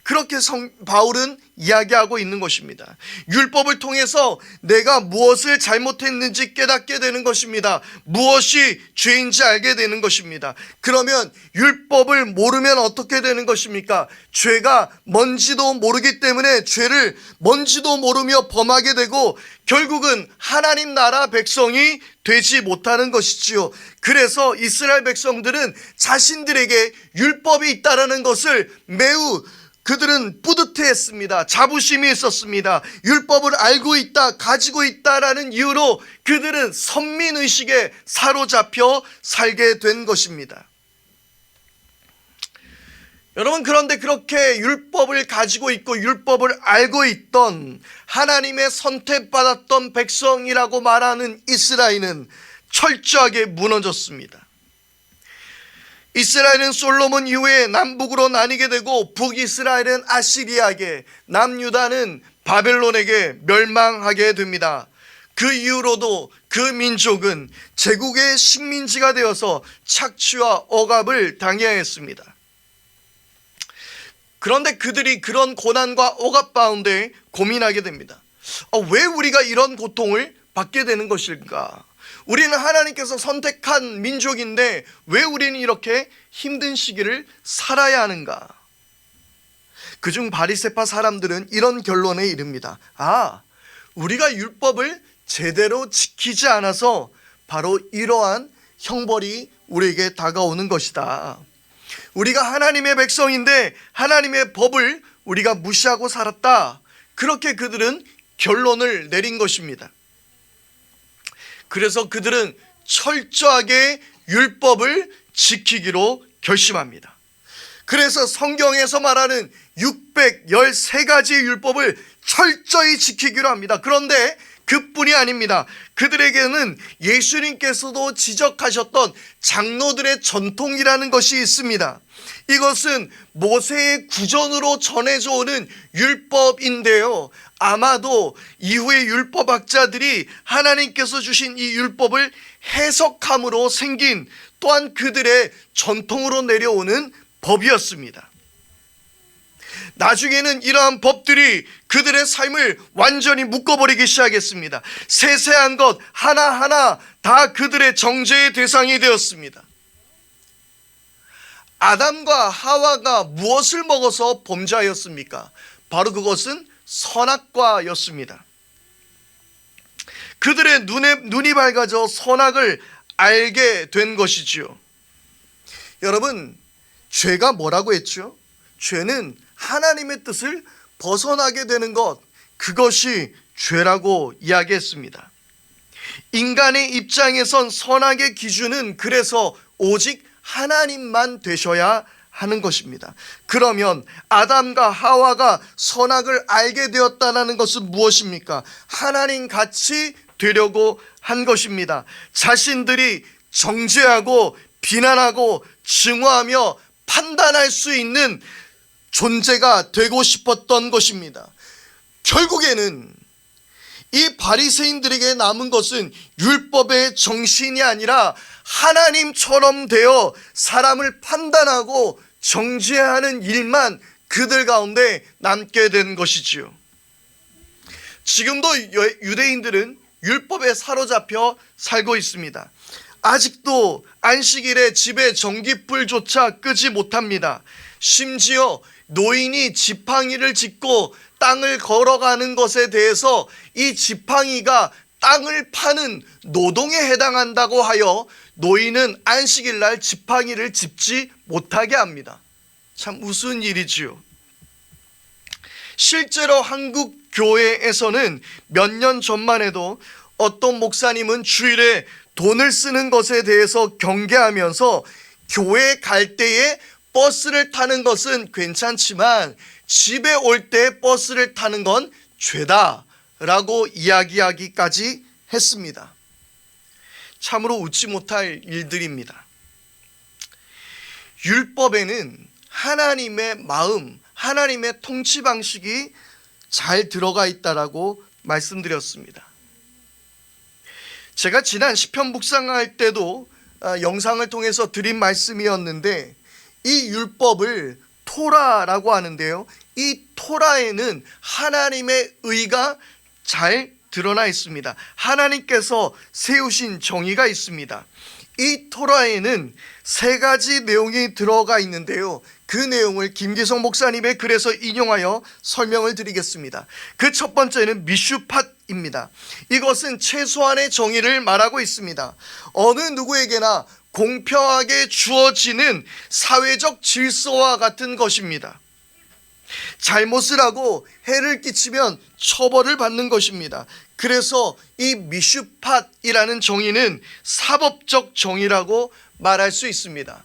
그렇게 바울은 이야기하고 있는 것입니다. 율법을 통해서 내가 무엇을 잘못했는지 깨닫게 되는 것입니다. 무엇이 죄인지 알게 되는 것입니다. 그러면 율법을 모르면 어떻게 되는 것입니까? 죄가 뭔지도 모르기 때문에 죄를 뭔지도 모르며 범하게 되고 결국은 하나님 나라 백성이 되지 못하는 것이지요. 그래서 이스라엘 백성들은 자신들에게 율법이 있다는 것을 매우 그들은 뿌듯해했습니다. 자부심이 있었습니다. 율법을 알고 있다, 가지고 있다라는 이유로 그들은 선민의식에 사로잡혀 살게 된 것입니다. 여러분, 그런데 그렇게 율법을 가지고 있고 율법을 알고 있던 하나님의 선택받았던 백성이라고 말하는 이스라엘은 철저하게 무너졌습니다. 이스라엘은 솔로몬 이후에 남북으로 나뉘게 되고 북이스라엘은 아시리아에게, 남유다는 바벨론에게 멸망하게 됩니다. 그 이후로도 그 민족은 제국의 식민지가 되어서 착취와 억압을 당해야 했습니다. 그런데 그들이 그런 고난과 억압 가운데 고민하게 됩니다. 왜 우리가 이런 고통을 받게 되는 것일까? 우리는 하나님께서 선택한 민족인데 왜 우리는 이렇게 힘든 시기를 살아야 하는가? 그중 바리새파 사람들은 이런 결론에 이릅니다. 우리가 율법을 제대로 지키지 않아서 바로 이러한 형벌이 우리에게 다가오는 것이다. 우리가 하나님의 백성인데 하나님의 법을 우리가 무시하고 살았다. 그렇게 그들은 결론을 내린 것입니다. 그래서 그들은 철저하게 율법을 지키기로 결심합니다. 그래서 성경에서 말하는 613가지의 율법을 철저히 지키기로 합니다. 그런데 그뿐이 아닙니다. 그들에게는 예수님께서도 지적하셨던 장로들의 전통이라는 것이 있습니다. 이것은 모세의 구전으로 전해져 오는 율법인데요, 아마도 이후의 율법학자들이 하나님께서 주신 이 율법을 해석함으로 생긴 또한 그들의 전통으로 내려오는 법이었습니다. 나중에는 이러한 법들이 그들의 삶을 완전히 묶어버리기 시작했습니다. 세세한 것 하나하나 다 그들의 정죄의 대상이 되었습니다. 아담과 하와가 무엇을 먹어서 범죄하였습니까? 바로 그것은 선악과였습니다. 그들의 눈이 밝아져 선악을 알게 된 것이지요. 여러분, 죄가 뭐라고 했죠? 죄는 하나님의 뜻을 벗어나게 되는 것, 그것이 죄라고 이야기했습니다. 인간의 입장에선 선악의 기준은 그래서 오직 하나님만 되셔야 하는 것입니다. 그러면 아담과 하와가 선악을 알게 되었다는 것은 무엇입니까? 하나님 같이 되려고 한 것입니다. 자신들이 정죄하고 비난하고 증오하며 판단할 수 있는 존재가 되고 싶었던 것입니다. 결국에는 이 바리새인들에게 남은 것은 율법의 정신이 아니라 하나님처럼 되어 사람을 판단하고 정죄하는 일만 그들 가운데 남게 된 것이지요. 지금도 유대인들은 율법에 사로잡혀 살고 있습니다. 아직도 안식일에 집에 전기불조차 끄지 못합니다. 심지어 노인이 지팡이를 짚고 땅을 걸어가는 것에 대해서 이 지팡이가 땅을 파는 노동에 해당한다고 하여 노인은 안식일 날 지팡이를 짚지 못하게 합니다. 참 우스운 일이지요. 실제로 한국 교회에서는 몇 년 전만 해도 어떤 목사님은 주일에 돈을 쓰는 것에 대해서 경계하면서 교회 갈 때에 버스를 타는 것은 괜찮지만 집에 올 때 버스를 타는 건 죄다라고 이야기하기까지 했습니다. 참으로 웃지 못할 일들입니다. 율법에는 하나님의 마음, 하나님의 통치 방식이 잘 들어가 있다라고 말씀드렸습니다. 제가 지난 시편 묵상할 때도 영상을 통해서 드린 말씀이었는데, 이 율법을 토라라고 하는데요, 이 토라에는 하나님의 의가 잘 드러나 있습니다. 하나님께서 세우신 정의가 있습니다. 이 토라에는 3가지 내용이 들어가 있는데요, 그 내용을 김기성 목사님의 글에서 인용하여 설명을 드리겠습니다. 그 첫 번째는 미슈팟입니다. 이것은 최소한의 정의를 말하고 있습니다. 어느 누구에게나 공평하게 주어지는 사회적 질서와 같은 것입니다. 잘못을 하고 해를 끼치면 처벌을 받는 것입니다. 그래서 이 미슈팟이라는 정의는 사법적 정의라고 말할 수 있습니다.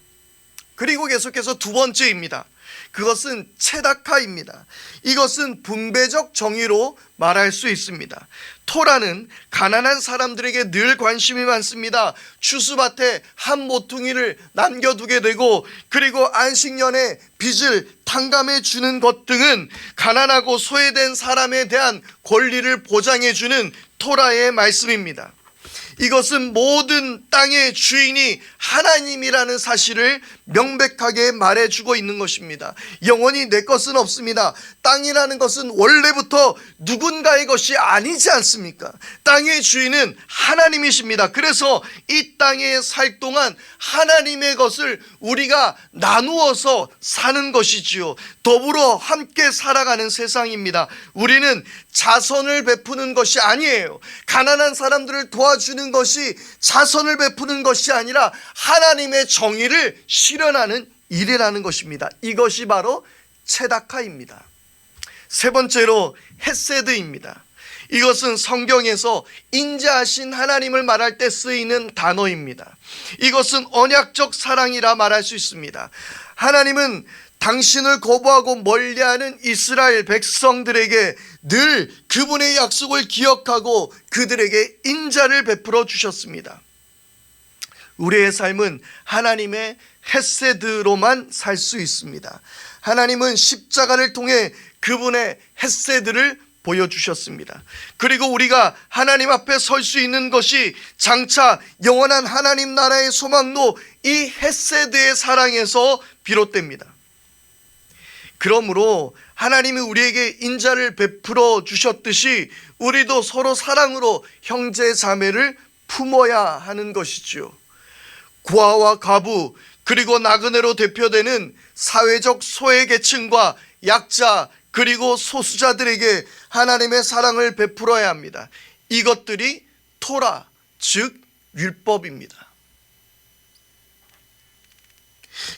그리고 계속해서 두 번째입니다. 그것은 체다카입니다. 이것은 분배적 정의로 말할 수 있습니다. 토라는 가난한 사람들에게 늘 관심이 많습니다. 추수밭에 한 모퉁이를 남겨두게 되고, 그리고 안식년에 빚을 탕감해 주는 것 등은 가난하고 소외된 사람에 대한 권리를 보장해 주는 토라의 말씀입니다. 이것은 모든 땅의 주인이 하나님이라는 사실을 명백하게 말해주고 있는 것입니다. 영원히 내 것은 없습니다. 땅이라는 것은 원래부터 누군가의 것이 아니지 않습니까? 땅의 주인은 하나님이십니다. 그래서 이 땅에 살 동안 하나님의 것을 우리가 나누어서 사는 것이지요. 더불어 함께 살아가는 세상입니다. 우리는 자선을 베푸는 것이 아니에요. 가난한 사람들을 도와주는 것이 자선을 베푸는 것이 아니라 하나님의 정의를 실현하는 일이라는 것입니다. 이것이 바로 체다카입니다. 세 번째로 헤세드입니다. 이것은 성경에서 인자하신 하나님을 말할 때 쓰이는 단어입니다. 이것은 언약적 사랑이라 말할 수 있습니다. 하나님은 당신을 거부하고 멀리하는 이스라엘 백성들에게 늘 그분의 약속을 기억하고 그들에게 인자를 베풀어 주셨습니다. 우리의 삶은 하나님의 헤세드로만 살 수 있습니다. 하나님은 십자가를 통해 그분의 헤세드를 보여주셨습니다. 그리고 우리가 하나님 앞에 설 수 있는 것이 장차 영원한 하나님 나라의 소망로 이 헤세드의 사랑에서 비롯됩니다. 그러므로 하나님이 우리에게 인자를 베풀어 주셨듯이 우리도 서로 사랑으로 형제 자매를 품어야 하는 것이지요. 고아와 과부, 그리고 나그네로 대표되는 사회적 소외계층과 약자, 그리고 소수자들에게 하나님의 사랑을 베풀어야 합니다. 이것들이 토라, 즉 율법입니다.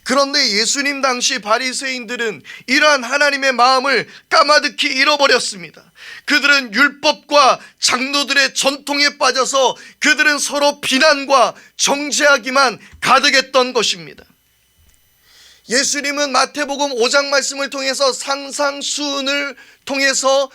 그런데 예수님 당시 바리새인들은 이러한 하나님의 마음을 까마득히 잃어버렸습니다. 그들은 율법과 장로들의 전통에 빠져서 그들은 서로 비난과 정죄하기만 가득했던 것입니다. 예수님은 마태복음 5장 말씀을 통해서 상상수훈을 통해서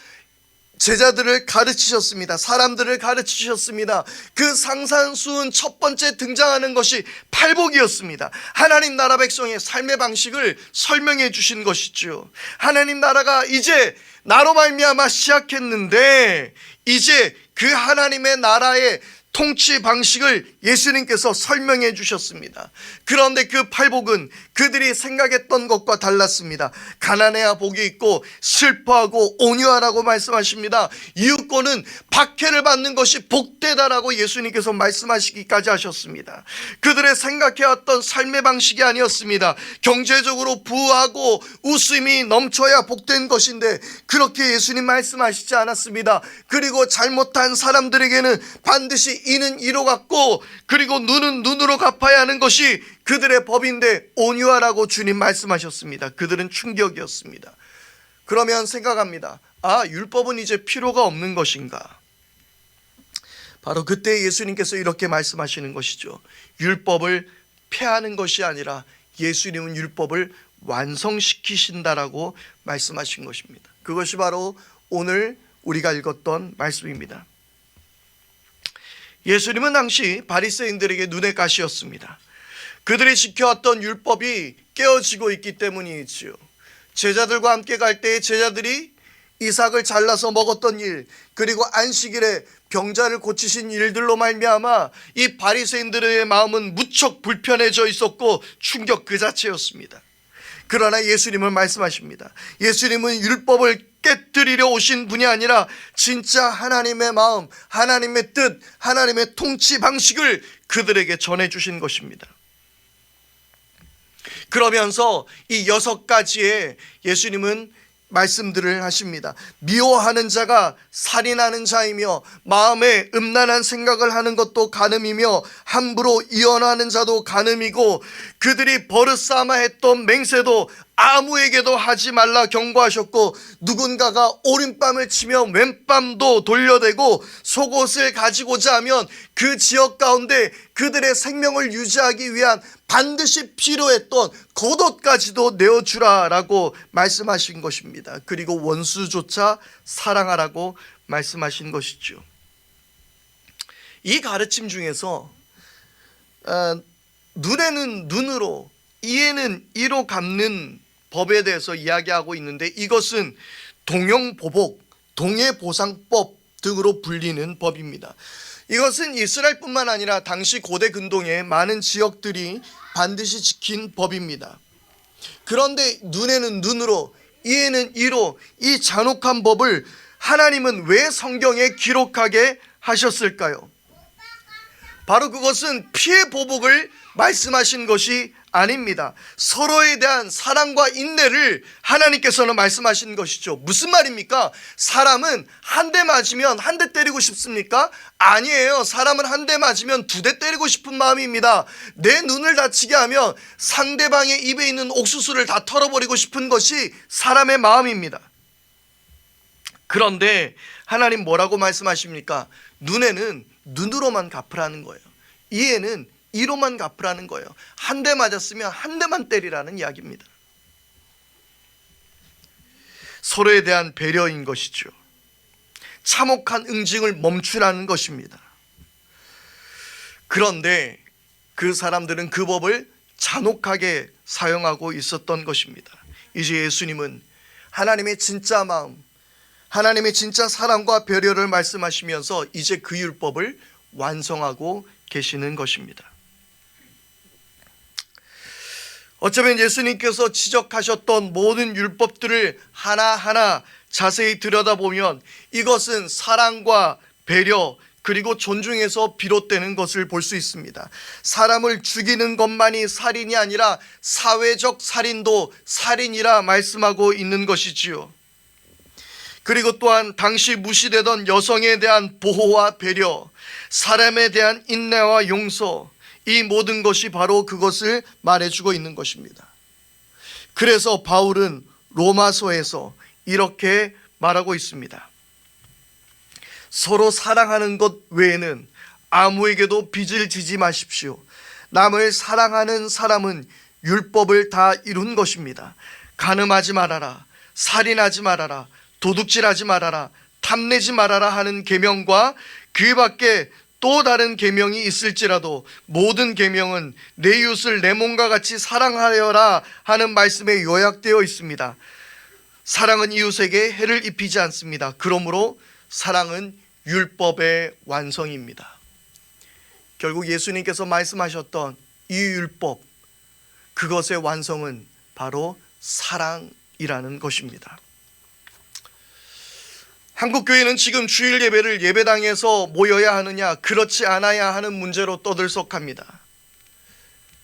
제자들을 가르치셨습니다. 사람들을 가르치셨습니다. 그 상산수훈 첫 번째 등장하는 것이 팔복이었습니다. 하나님 나라 백성의 삶의 방식을 설명해 주신 것이죠. 하나님 나라가 이제 나로 말미암아 시작했는데 이제 그 하나님의 나라의 통치 방식을 예수님께서 설명해 주셨습니다. 그런데 그 팔복은 그들이 생각했던 것과 달랐습니다. 가난해야 복이 있고 슬퍼하고 온유하라고 말씀하십니다. 이웃권은 박해를 받는 것이 복되다라고 예수님께서 말씀하시기까지 하셨습니다. 그들의 생각해왔던 삶의 방식이 아니었습니다. 경제적으로 부하고 웃음이 넘쳐야 복된 것인데 그렇게 예수님 말씀하시지 않았습니다. 그리고 잘못한 사람들에게는 반드시 이는 이로 갚고 그리고 눈은 눈으로 갚아야 하는 것이 그들의 법인데 온유하라고 주님 말씀하셨습니다. 그들은 충격이었습니다. 그러면 생각합니다. 율법은 이제 필요가 없는 것인가? 바로 그때 예수님께서 이렇게 말씀하시는 것이죠. 율법을 폐하는 것이 아니라 예수님은 율법을 완성시키신다라고 말씀하신 것입니다. 그것이 바로 오늘 우리가 읽었던 말씀입니다. 예수님은 당시 바리새인들에게 눈의 가시였습니다. 그들이 지켜왔던 율법이 깨어지고 있기 때문이지요. 제자들과 함께 갈 때 제자들이 이삭을 잘라서 먹었던 일, 그리고 안식일에 병자를 고치신 일들로 말미암아 이 바리새인들의 마음은 무척 불편해져 있었고 충격 그 자체였습니다. 그러나 예수님은 말씀하십니다. 예수님은 율법을 깨뜨리려 오신 분이 아니라 진짜 하나님의 마음, 하나님의 뜻, 하나님의 통치 방식을 그들에게 전해주신 것입니다. 그러면서 이 6가지의 예수님은 말씀들을 하십니다. 미워하는 자가 살인하는 자이며 마음에 음란한 생각을 하는 것도 간음이며 함부로 이혼하는 자도 간음이고 그들이 버릇삼아 했던 맹세도 아무에게도 하지 말라 경고하셨고 누군가가 오른밤을 치면 왼밤도 돌려대고 속옷을 가지고자 하면 그 지역 가운데 그들의 생명을 유지하기 위한 반드시 필요했던 겉옷까지도 내어주라라고 말씀하신 것입니다. 그리고 원수조차 사랑하라고 말씀하신 것이죠. 이 가르침 중에서 눈에는 눈으로 이에는 이로 갚는 법에 대해서 이야기하고 있는데 이것은 동형보복, 동해보상법 등으로 불리는 법입니다. 이것은 이스라엘뿐만 아니라 당시 고대 근동의 많은 지역들이 반드시 지킨 법입니다. 그런데 눈에는 눈으로 이에는 이로 이 잔혹한 법을 하나님은 왜 성경에 기록하게 하셨을까요? 바로 그것은 피해 보복을 말씀하신 것이 아닙니다. 서로에 대한 사랑과 인내를 하나님께서는 말씀하신 것이죠. 무슨 말입니까? 사람은 한 대 맞으면 한 대 때리고 싶습니까? 아니에요. 사람은 한 대 맞으면 2대 때리고 싶은 마음입니다. 내 눈을 다치게 하면 상대방의 입에 있는 옥수수를 다 털어버리고 싶은 것이 사람의 마음입니다. 그런데 하나님 뭐라고 말씀하십니까? 눈에는 눈으로만 갚으라는 거예요. 이에는 이로만 갚으라는 거예요. 한 대 맞았으면 한 대만 때리라는 이야기입니다. 서로에 대한 배려인 것이죠. 참혹한 응징을 멈추라는 것입니다. 그런데 그 사람들은 그 법을 잔혹하게 사용하고 있었던 것입니다. 이제 예수님은 하나님의 진짜 마음, 하나님의 진짜 사랑과 배려를 말씀하시면서 이제 그 율법을 완성하고 계시는 것입니다. 어쩌면 예수님께서 지적하셨던 모든 율법들을 하나하나 자세히 들여다보면 이것은 사랑과 배려 그리고 존중에서 비롯되는 것을 볼 수 있습니다. 사람을 죽이는 것만이 살인이 아니라 사회적 살인도 살인이라 말씀하고 있는 것이지요. 그리고 또한 당시 무시되던 여성에 대한 보호와 배려, 사람에 대한 인내와 용서, 이 모든 것이 바로 그것을 말해주고 있는 것입니다. 그래서 바울은 로마서에서 이렇게 말하고 있습니다. 서로 사랑하는 것 외에는 아무에게도 빚을 지지 마십시오. 남을 사랑하는 사람은 율법을 다 이룬 것입니다. 간음하지 말아라, 살인하지 말아라, 도둑질하지 말아라, 탐내지 말아라 하는 계명과 그 밖에 또 다른 계명이 있을지라도 모든 계명은 내 이웃을 내 몸과 같이 사랑하여라 하는 말씀에 요약되어 있습니다. 사랑은 이웃에게 해를 입히지 않습니다. 그러므로 사랑은 율법의 완성입니다. 결국 예수님께서 말씀하셨던 이 율법, 그것의 완성은 바로 사랑이라는 것입니다. 한국교회는 지금 주일 예배를 예배당에서 모여야 하느냐, 그렇지 않아야 하는 문제로 떠들썩합니다.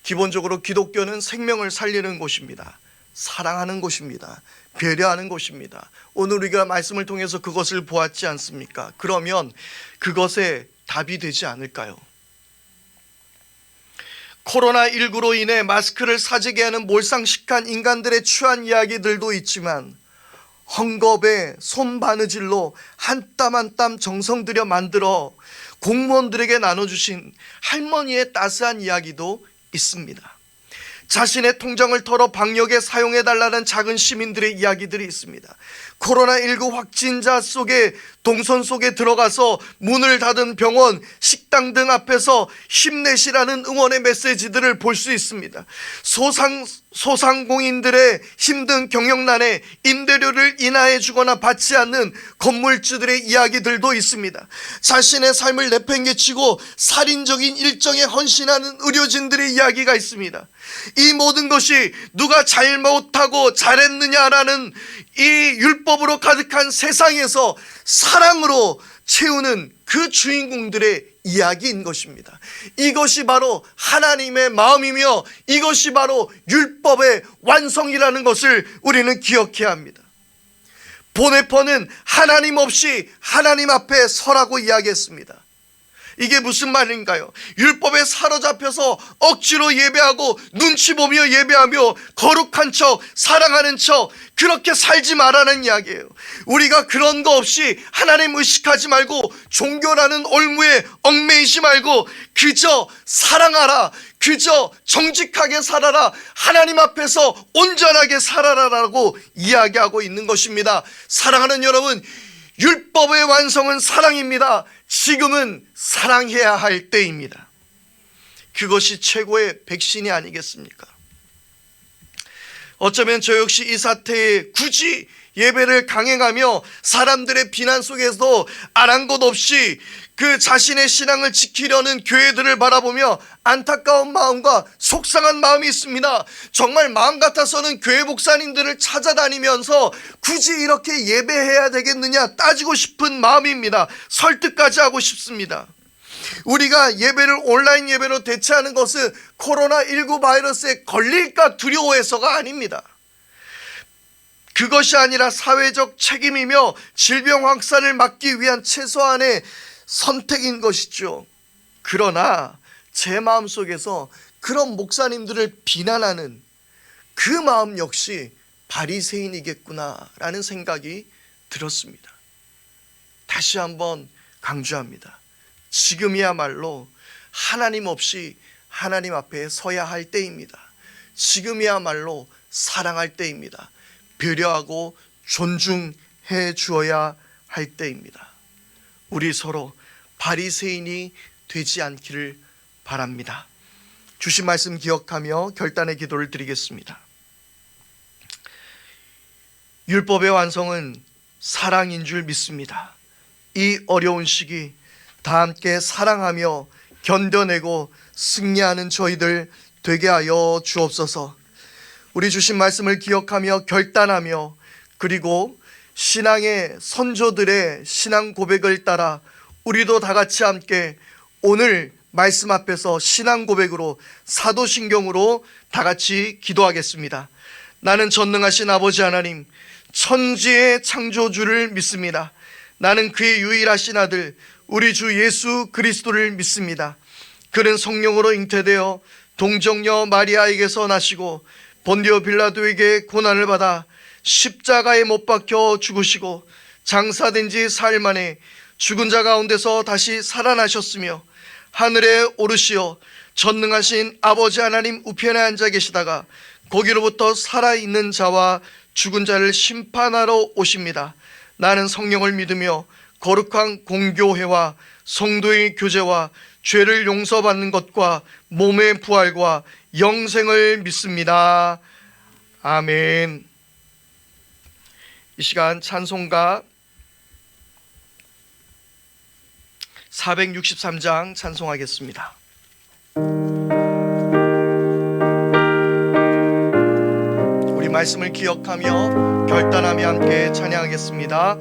기본적으로 기독교는 생명을 살리는 곳입니다. 사랑하는 곳입니다. 배려하는 곳입니다. 오늘 우리가 말씀을 통해서 그것을 보았지 않습니까? 그러면 그것에 답이 되지 않을까요? 코로나19로 인해 마스크를 사재게 하는 몰상식한 인간들의 추한 이야기들도 있지만 헝겊에 손바느질로 한 땀 한 땀 정성 들여 만들어 공무원들에게 나눠주신 할머니의 따스한 이야기도 있습니다. 자신의 통장을 털어 방역에 사용해달라는 작은 시민들의 이야기들이 있습니다. 코로나19 확진자 속에 동선 속에 들어가서 문을 닫은 병원, 식당 등 앞에서 힘내시라는 응원의 메시지들을 볼 수 있습니다. 소상공인들의 힘든 경영난에 임대료를 인하해 주거나 받지 않는 건물주들의 이야기들도 있습니다. 자신의 삶을 내팽개치고 살인적인 일정에 헌신하는 의료진들의 이야기가 있습니다. 이 모든 것이 누가 잘못하고 잘했느냐라는 이 율법으로 가득한 세상에서 사랑으로 채우는 그 주인공들의 이야기인 것입니다. 이것이 바로 하나님의 마음이며 이것이 바로 율법의 완성이라는 것을 우리는 기억해야 합니다. 보네퍼는 하나님 없이 하나님 앞에 서라고 이야기했습니다. 이게 무슨 말인가요? 율법에 사로잡혀서 억지로 예배하고 눈치 보며 예배하며 거룩한 척, 사랑하는 척, 그렇게 살지 말라는 이야기예요. 우리가 그런 거 없이 하나님 의식하지 말고 종교라는 올무에 얽매이지 말고 그저 사랑하라, 그저 정직하게 살아라, 하나님 앞에서 온전하게 살아라라고 이야기하고 있는 것입니다. 사랑하는 여러분, 율법의 완성은 사랑입니다. 지금은 사랑해야 할 때입니다. 그것이 최고의 백신이 아니겠습니까? 어쩌면 저 역시 이 사태에 굳이 예배를 강행하며 사람들의 비난 속에서 아랑곳 없이 그 자신의 신앙을 지키려는 교회들을 바라보며 안타까운 마음과 속상한 마음이 있습니다. 정말 마음 같아서는 교회 목사님들을 찾아다니면서 굳이 이렇게 예배해야 되겠느냐 따지고 싶은 마음입니다. 설득까지 하고 싶습니다. 우리가 예배를 온라인 예배로 대체하는 것은 코로나19 바이러스에 걸릴까 두려워해서가 아닙니다. 그것이 아니라 사회적 책임이며 질병 확산을 막기 위한 최소한의 선택인 것이죠. 그러나 제 마음속에서 그런 목사님들을 비난하는 그 마음 역시 바리새인이겠구나라는 생각이 들었습니다. 다시 한번 강조합니다. 지금이야말로 하나님 없이 하나님 앞에 서야 할 때입니다. 지금이야말로 사랑할 때입니다. 배려하고 존중해 주어야 할 때입니다. 우리 서로 바리새인이 되지 않기를 바랍니다. 주신 말씀 기억하며 결단의 기도를 드리겠습니다. 율법의 완성은 사랑인 줄 믿습니다. 이 어려운 시기 다 함께 사랑하며 견뎌내고 승리하는 저희들 되게 하여 주옵소서. 우리 주신 말씀을 기억하며 결단하며 그리고 신앙의 선조들의 신앙 고백을 따라 우리도 다 같이 함께 오늘 말씀 앞에서 신앙 고백으로 사도신경으로 다 같이 기도하겠습니다. 나는 전능하신 아버지 하나님, 천지의 창조주를 믿습니다. 나는 그의 유일하신 아들 우리 주 예수 그리스도를 믿습니다. 그는 성령으로 잉태되어 동정녀 마리아에게서 나시고 본디오 빌라도에게 고난을 받아 십자가에 못 박혀 죽으시고 장사된 지 사흘 만에 죽은 자 가운데서 다시 살아나셨으며 하늘에 오르시어 전능하신 아버지 하나님 우편에 앉아 계시다가 거기로부터 살아있는 자와 죽은 자를 심판하러 오십니다. 나는 성령을 믿으며 거룩한 공교회와 성도의 교제와 죄를 용서받는 것과 몸의 부활과 영생을 믿습니다. 아멘. 이 시간 찬송가 463장 찬송하겠습니다. 우리 말씀을 기억하며 결단하며 함께 찬양하겠습니다.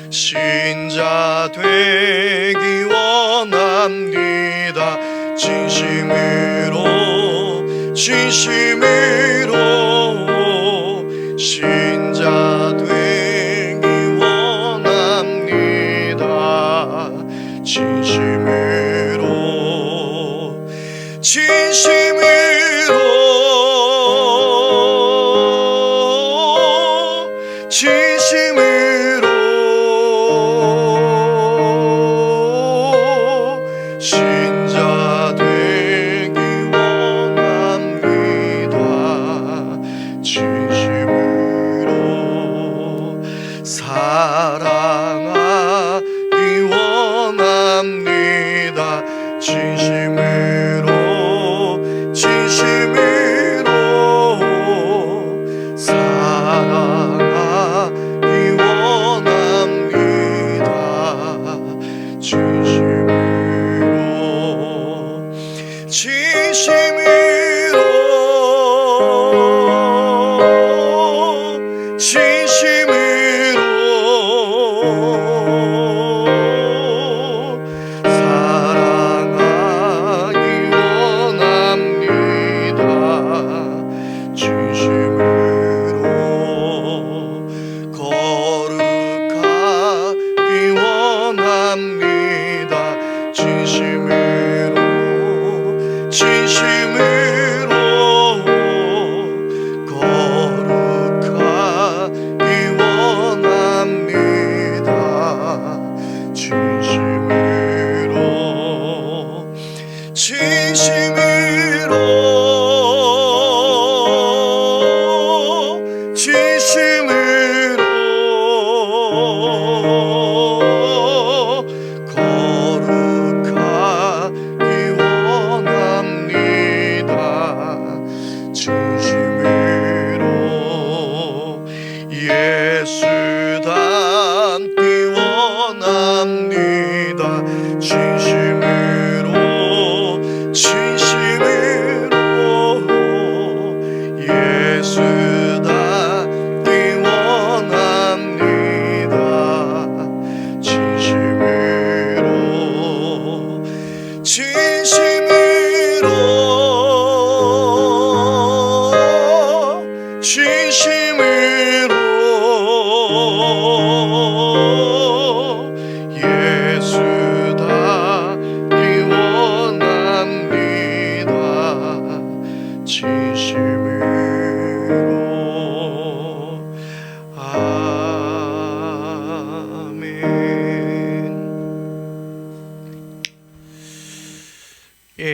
신자 되기 원합니다. 진심으로 신자 되기 원합니다. 진심으로 신자 되기 원합니다. 진심으로 사랑하기 원합니다. 진심으로 사랑하기 원합니다.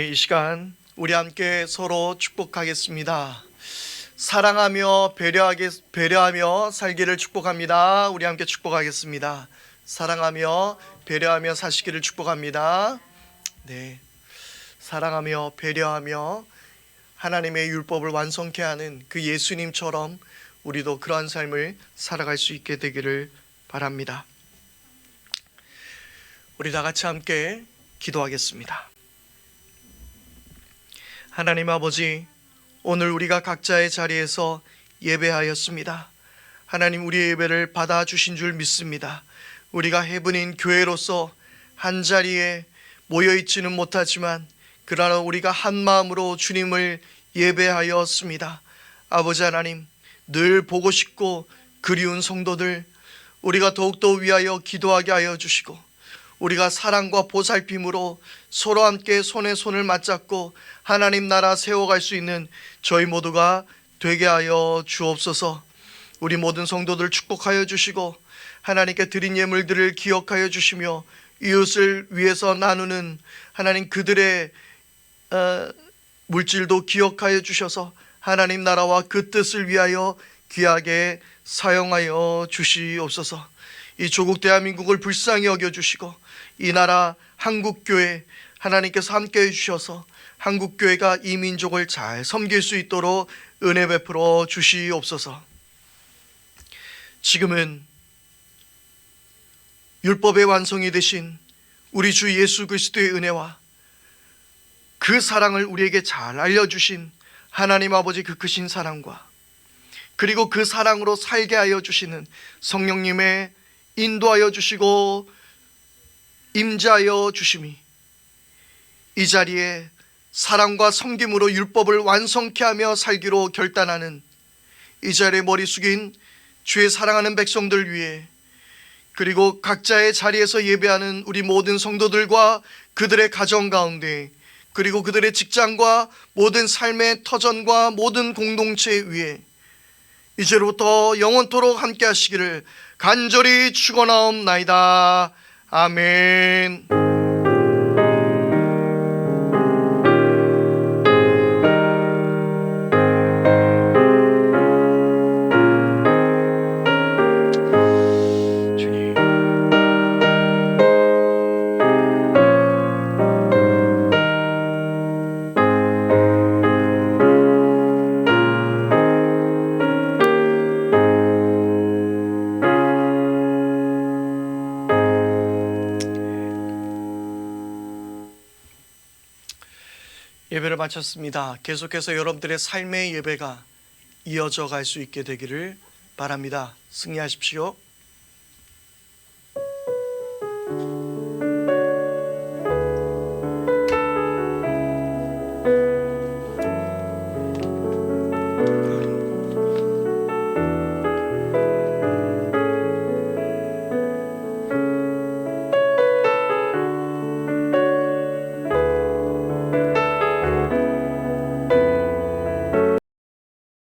이 시간 우리 함께 서로 축복하겠습니다. 사랑하며 배려하며 살기를 축복합니다. 우리 함께 축복하겠습니다. 사랑하며 배려하며 사시기를 축복합니다. 네, 사랑하며 배려하며 하나님의 율법을 완성케 하는 그 예수님처럼 우리도 그러한 삶을 살아갈 수 있게 되기를 바랍니다. 우리 다 같이 함께 기도하겠습니다. 하나님 아버지, 오늘 우리가 각자의 자리에서 예배하였습니다. 하나님, 우리의 예배를 받아주신 줄 믿습니다. 우리가 해븐인 교회로서 한 자리에 모여있지는 못하지만 그러나 우리가 한 마음으로 주님을 예배하였습니다. 아버지 하나님, 늘 보고 싶고 그리운 성도들 우리가 더욱더 위하여 기도하게 하여 주시고, 우리가 사랑과 보살핌으로 서로 함께 손에 손을 맞잡고 하나님 나라 세워갈 수 있는 저희 모두가 되게 하여 주옵소서. 우리 모든 성도들 축복하여 주시고 하나님께 드린 예물들을 기억하여 주시며 이웃을 위해서 나누는 하나님 그들의 물질도 기억하여 주셔서 하나님 나라와 그 뜻을 위하여 귀하게 사용하여 주시옵소서. 이 조국 대한민국을 불쌍히 여겨주시고 이 나라 한국교회 하나님께서 함께해 주셔서 한국교회가 이 민족을 잘 섬길 수 있도록 은혜 베풀어 주시옵소서. 지금은 율법의 완성이 되신 우리 주 예수 그리스도의 은혜와 그 사랑을 우리에게 잘 알려주신 하나님 아버지 그 크신 사랑과 그리고 그 사랑으로 살게 하여 주시는 성령님의 인도하여 주시고 임재하여 주심이 이 자리에 사랑과 섬김으로 율법을 완성케 하며 살기로 결단하는 이 자리에 머리 숙인 주의 사랑하는 백성들 위해 그리고 각자의 자리에서 예배하는 우리 모든 성도들과 그들의 가정 가운데 그리고 그들의 직장과 모든 삶의 터전과 모든 공동체 위에 이제로부터 영원토록 함께 하시기를 간절히 축원하옵나이다. 아멘. 예배를 마쳤습니다. 계속해서 여러분들의 삶의 예배가 이어져 갈 수 있게 되기를 바랍니다. 승리하십시오.